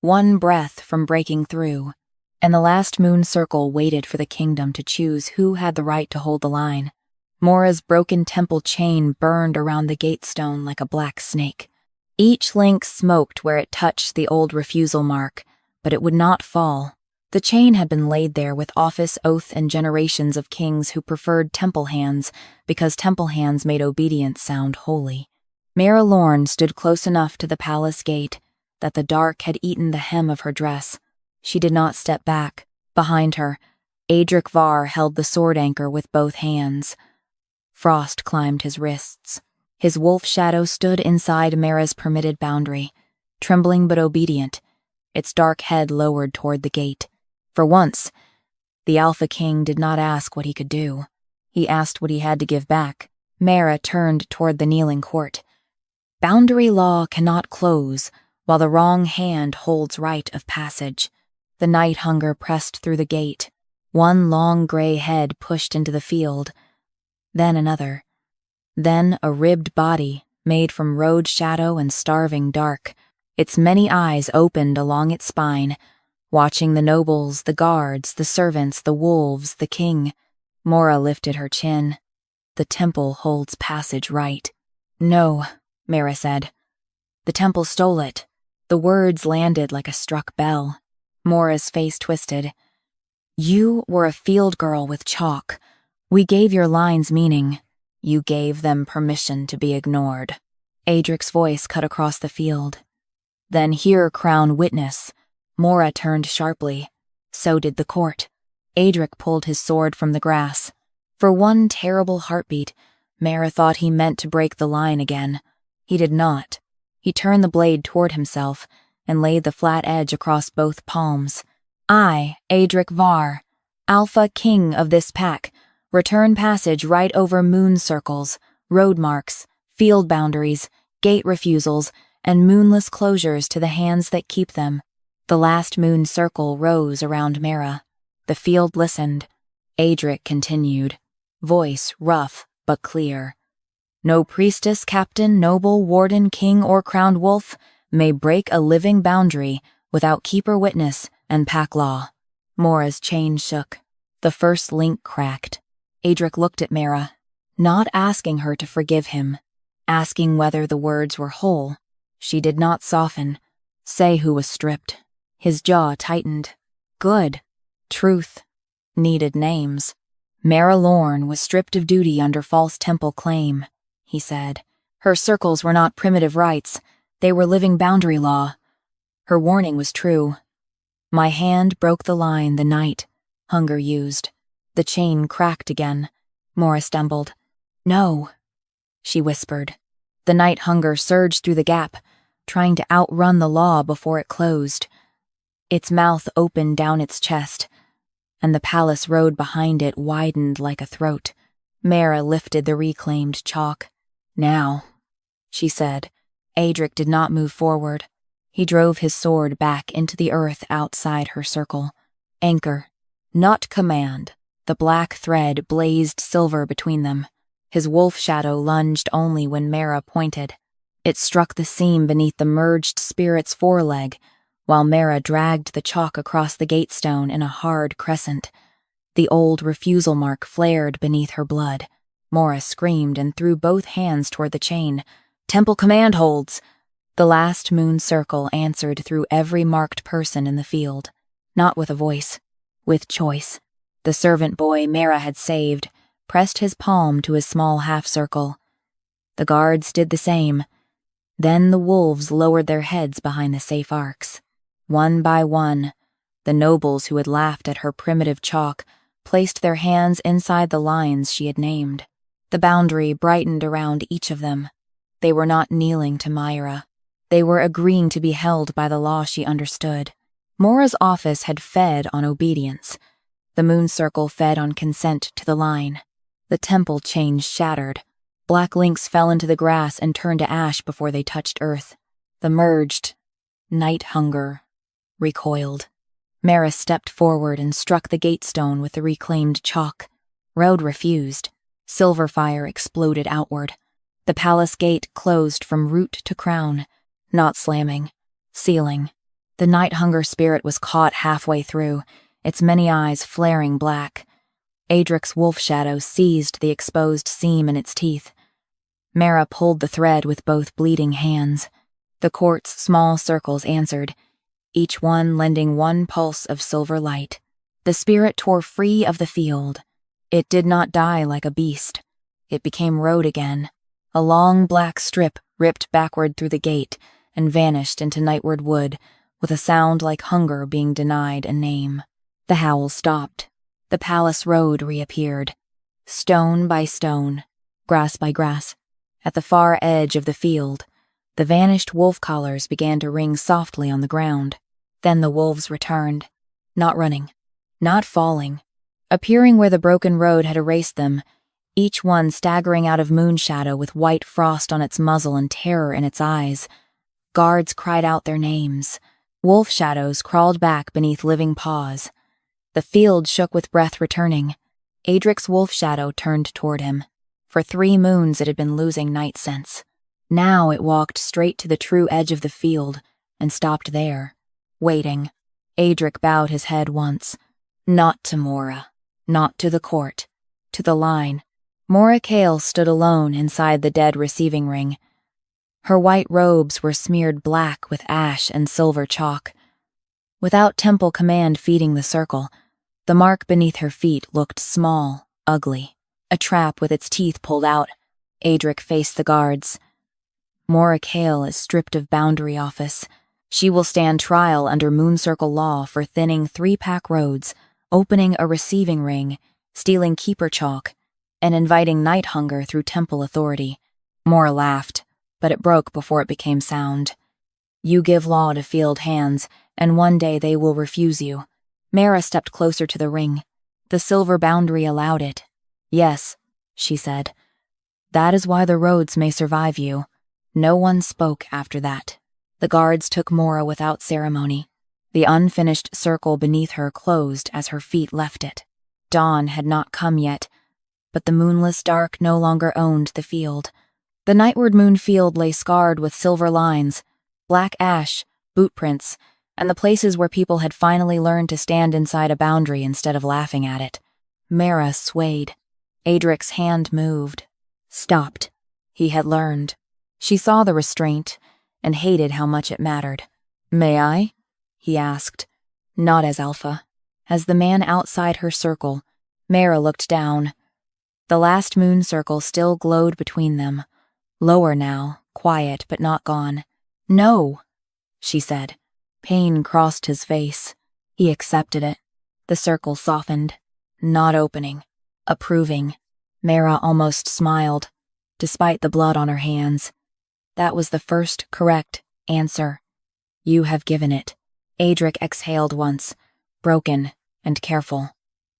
one breath from breaking through, and the last moon circle waited for the kingdom to choose who had the right to hold the line. Maera's broken temple chain burned around the gate stone like a black snake. Each link smoked where it touched the old refusal mark, but it would not fall. The chain had been laid there with office, oath, and generations of kings who preferred temple hands because temple hands made obedience sound holy. Maera Lorn stood close enough to the palace gate that the dark had eaten the hem of her dress. She did not step back. Behind her, Aedric Varr held the sword anchor with both hands. Frost climbed his wrists. His wolf shadow stood inside Maera's permitted boundary, trembling but obedient, its dark head lowered toward the gate. For once, the Alpha King did not ask what he could do. He asked what he had to give back. Maera turned toward the kneeling court. Boundary law cannot close while the wrong hand holds right of passage. The night hunger pressed through the gate. One long gray head pushed into the field. Then another. Then a ribbed body made from road shadow and starving dark. Its many eyes opened along its spine, watching the nobles, the guards, the servants, the wolves, the king. Maera lifted her chin. "The temple holds passage right." "No," Maera said. "The temple stole it." The words landed like a struck bell. Maera's face twisted. "You were a field girl with chalk. We gave your lines meaning. You gave them permission to be ignored." Aedric's voice cut across the field. "Then hear crown witness." Maera turned sharply. So did the court. Aedric pulled his sword from the grass. For one terrible heartbeat, Maera thought he meant to break the line again. He did not. He turned the blade toward himself and laid the flat edge across both palms. "I, Aedric Varr, Alpha King of this pack, return passage right over moon circles, road marks, field boundaries, gate refusals, and moonless closures to the hands that keep them." The last moon circle rose around Maera. The field listened. Aedric continued, voice rough but clear. "No priestess, captain, noble, warden, king, or crowned wolf may break a living boundary without keeper witness and pack law." Maera's chain shook. The first link cracked. Aedric looked at Maera, not asking her to forgive him, asking whether the words were whole. She did not soften, say who was stripped. His jaw tightened. Good. Truth. Needed names. Maera Lorn was stripped of duty under false temple claim, he said. Her circles were not primitive rites. They were living boundary law. Her warning was true. "My hand broke the line the night hunger used." The chain cracked again. Maera stumbled. "No," she whispered. The night hunger surged through the gap, trying to outrun the law before it closed. Its mouth opened down its chest, and the palace road behind it widened like a throat. Maera lifted the reclaimed chalk. Now, she said. Aedric did not move forward. He drove his sword back into the earth outside her circle. Anchor, not command. The black thread blazed silver between them. His wolf shadow lunged only when Maera pointed. It struck the seam beneath the merged spirit's foreleg, while Maera dragged the chalk across the gatestone in a hard crescent. The old refusal mark flared beneath her blood. Mora screamed and threw both hands toward the chain. "Temple command holds!" The last moon circle answered through every marked person in the field. Not with a voice, with choice. The servant boy Maera had saved pressed his palm to his small half-circle. The guards did the same. Then the wolves lowered their heads behind the safe arcs. One by one, the nobles who had laughed at her primitive chalk placed their hands inside the lines she had named. The boundary brightened around each of them. They were not kneeling to Maera. They were agreeing to be held by the law she understood. Mora's office had fed on obedience. The moon circle fed on consent to the line. The temple chain shattered. Black links fell into the grass and turned to ash before they touched earth. The merged night hunger recoiled. Maera stepped forward and struck the gatestone with the reclaimed chalk. Road refused. Silver fire exploded outward. The palace gate closed from root to crown, not slamming, sealing. The night hunger spirit was caught halfway through, its many eyes flaring black. Aedric's wolf shadow seized the exposed seam in its teeth. Maera pulled the thread with both bleeding hands. The court's small circles answered, each one lending one pulse of silver light. The spirit tore free of the field. It did not die like a beast. It became road again. A long black strip ripped backward through the gate and vanished into nightward wood, with a sound like hunger being denied a name. The howl stopped. The palace road reappeared. Stone by stone, grass by grass. At the far edge of the field, the vanished wolf collars began to ring softly on the ground. Then the wolves returned, not running, not falling, appearing where the broken road had erased them, each one staggering out of moon shadow with white frost on its muzzle and terror in its eyes. Guards cried out their names. Wolf shadows crawled back beneath living paws. The field shook with breath returning. Aedric's wolf shadow turned toward him. For 3 moons it had been losing night sense. Now it walked straight to the true edge of the field and stopped there, waiting. Aedric bowed his head once. Not to Mora, not to the court, to the line. Mora Kale stood alone inside the dead receiving ring. Her white robes were smeared black with ash and silver chalk. Without temple command feeding the circle, the mark beneath her feet looked small, ugly. A trap with its teeth pulled out. Aedric faced the guards. Mora Kale is stripped of boundary office. She will stand trial under Moon Circle law for thinning 3-pack roads, opening a receiving ring, stealing keeper chalk, and inviting night hunger through temple authority. Mora laughed, but it broke before it became sound. You give law to field hands, and one day they will refuse you. Maera stepped closer to the ring. The silver boundary allowed it. Yes, she said. That is why the roads may survive you. No one spoke after that. The guards took Mora without ceremony. The unfinished circle beneath her closed as her feet left it. Dawn had not come yet, but the moonless dark no longer owned the field. The nightward moon field lay scarred with silver lines, black ash, boot prints, and the places where people had finally learned to stand inside a boundary instead of laughing at it. Maera swayed. Aedric's hand moved. Stopped. He had learned. She saw the restraint and hated how much it mattered. May I? He asked. Not as Alpha. As the man outside her circle, Maera looked down. The last moon circle still glowed between them. Lower now, quiet but not gone. No, she said. Pain crossed his face. He accepted it. The circle softened. Not opening. Approving. Maera almost smiled, despite the blood on her hands. That was the first correct answer. You have given it. Aedric exhaled once, broken and careful.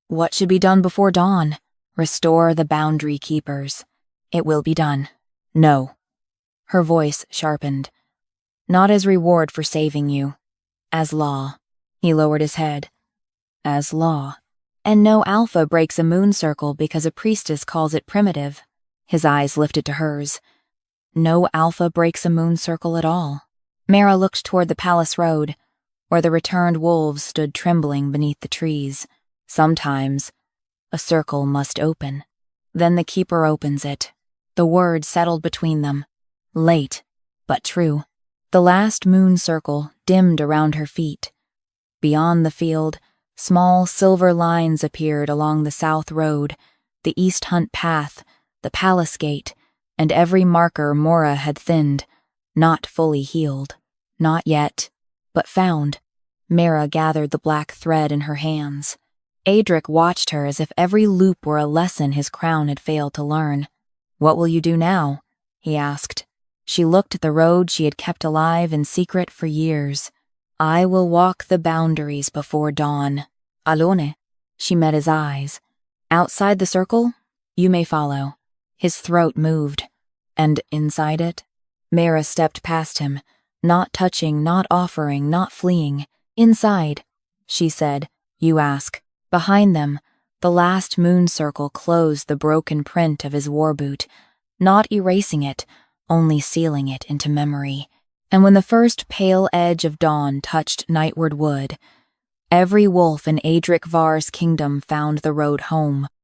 What should be done before dawn? Restore the boundary keepers. It will be done. No. Her voice sharpened. Not as reward for saving you. As law. He lowered his head. As law. And no alpha breaks a moon circle because a priestess calls it primitive. His eyes lifted to hers. No alpha breaks a moon circle at all. Maera looked toward the palace road, where the returned wolves stood trembling beneath the trees. Sometimes, a circle must open. Then the keeper opens it. The word settled between them. Late, but true. The last moon circle dimmed around her feet. Beyond the field, small silver lines appeared along the south road, the East Hunt path, the palace gate, and every marker Maera had thinned, not fully healed. Not yet, but found. Maera gathered the black thread in her hands. Aedric watched her as if every loop were a lesson his crown had failed to learn. What will you do now? He asked. She looked at the road she had kept alive in secret for years. I will walk the boundaries before dawn. Alone. She met his eyes. Outside the circle, you may follow. His throat moved. And inside it? Maera stepped past him, not touching, not offering, not fleeing. Inside, she said, you ask. Behind them, the last moon circle closed the broken print of his war boot, not erasing it, only sealing it into memory. And when the first pale edge of dawn touched nightward wood, every wolf in Aedric Varr's kingdom found the road home.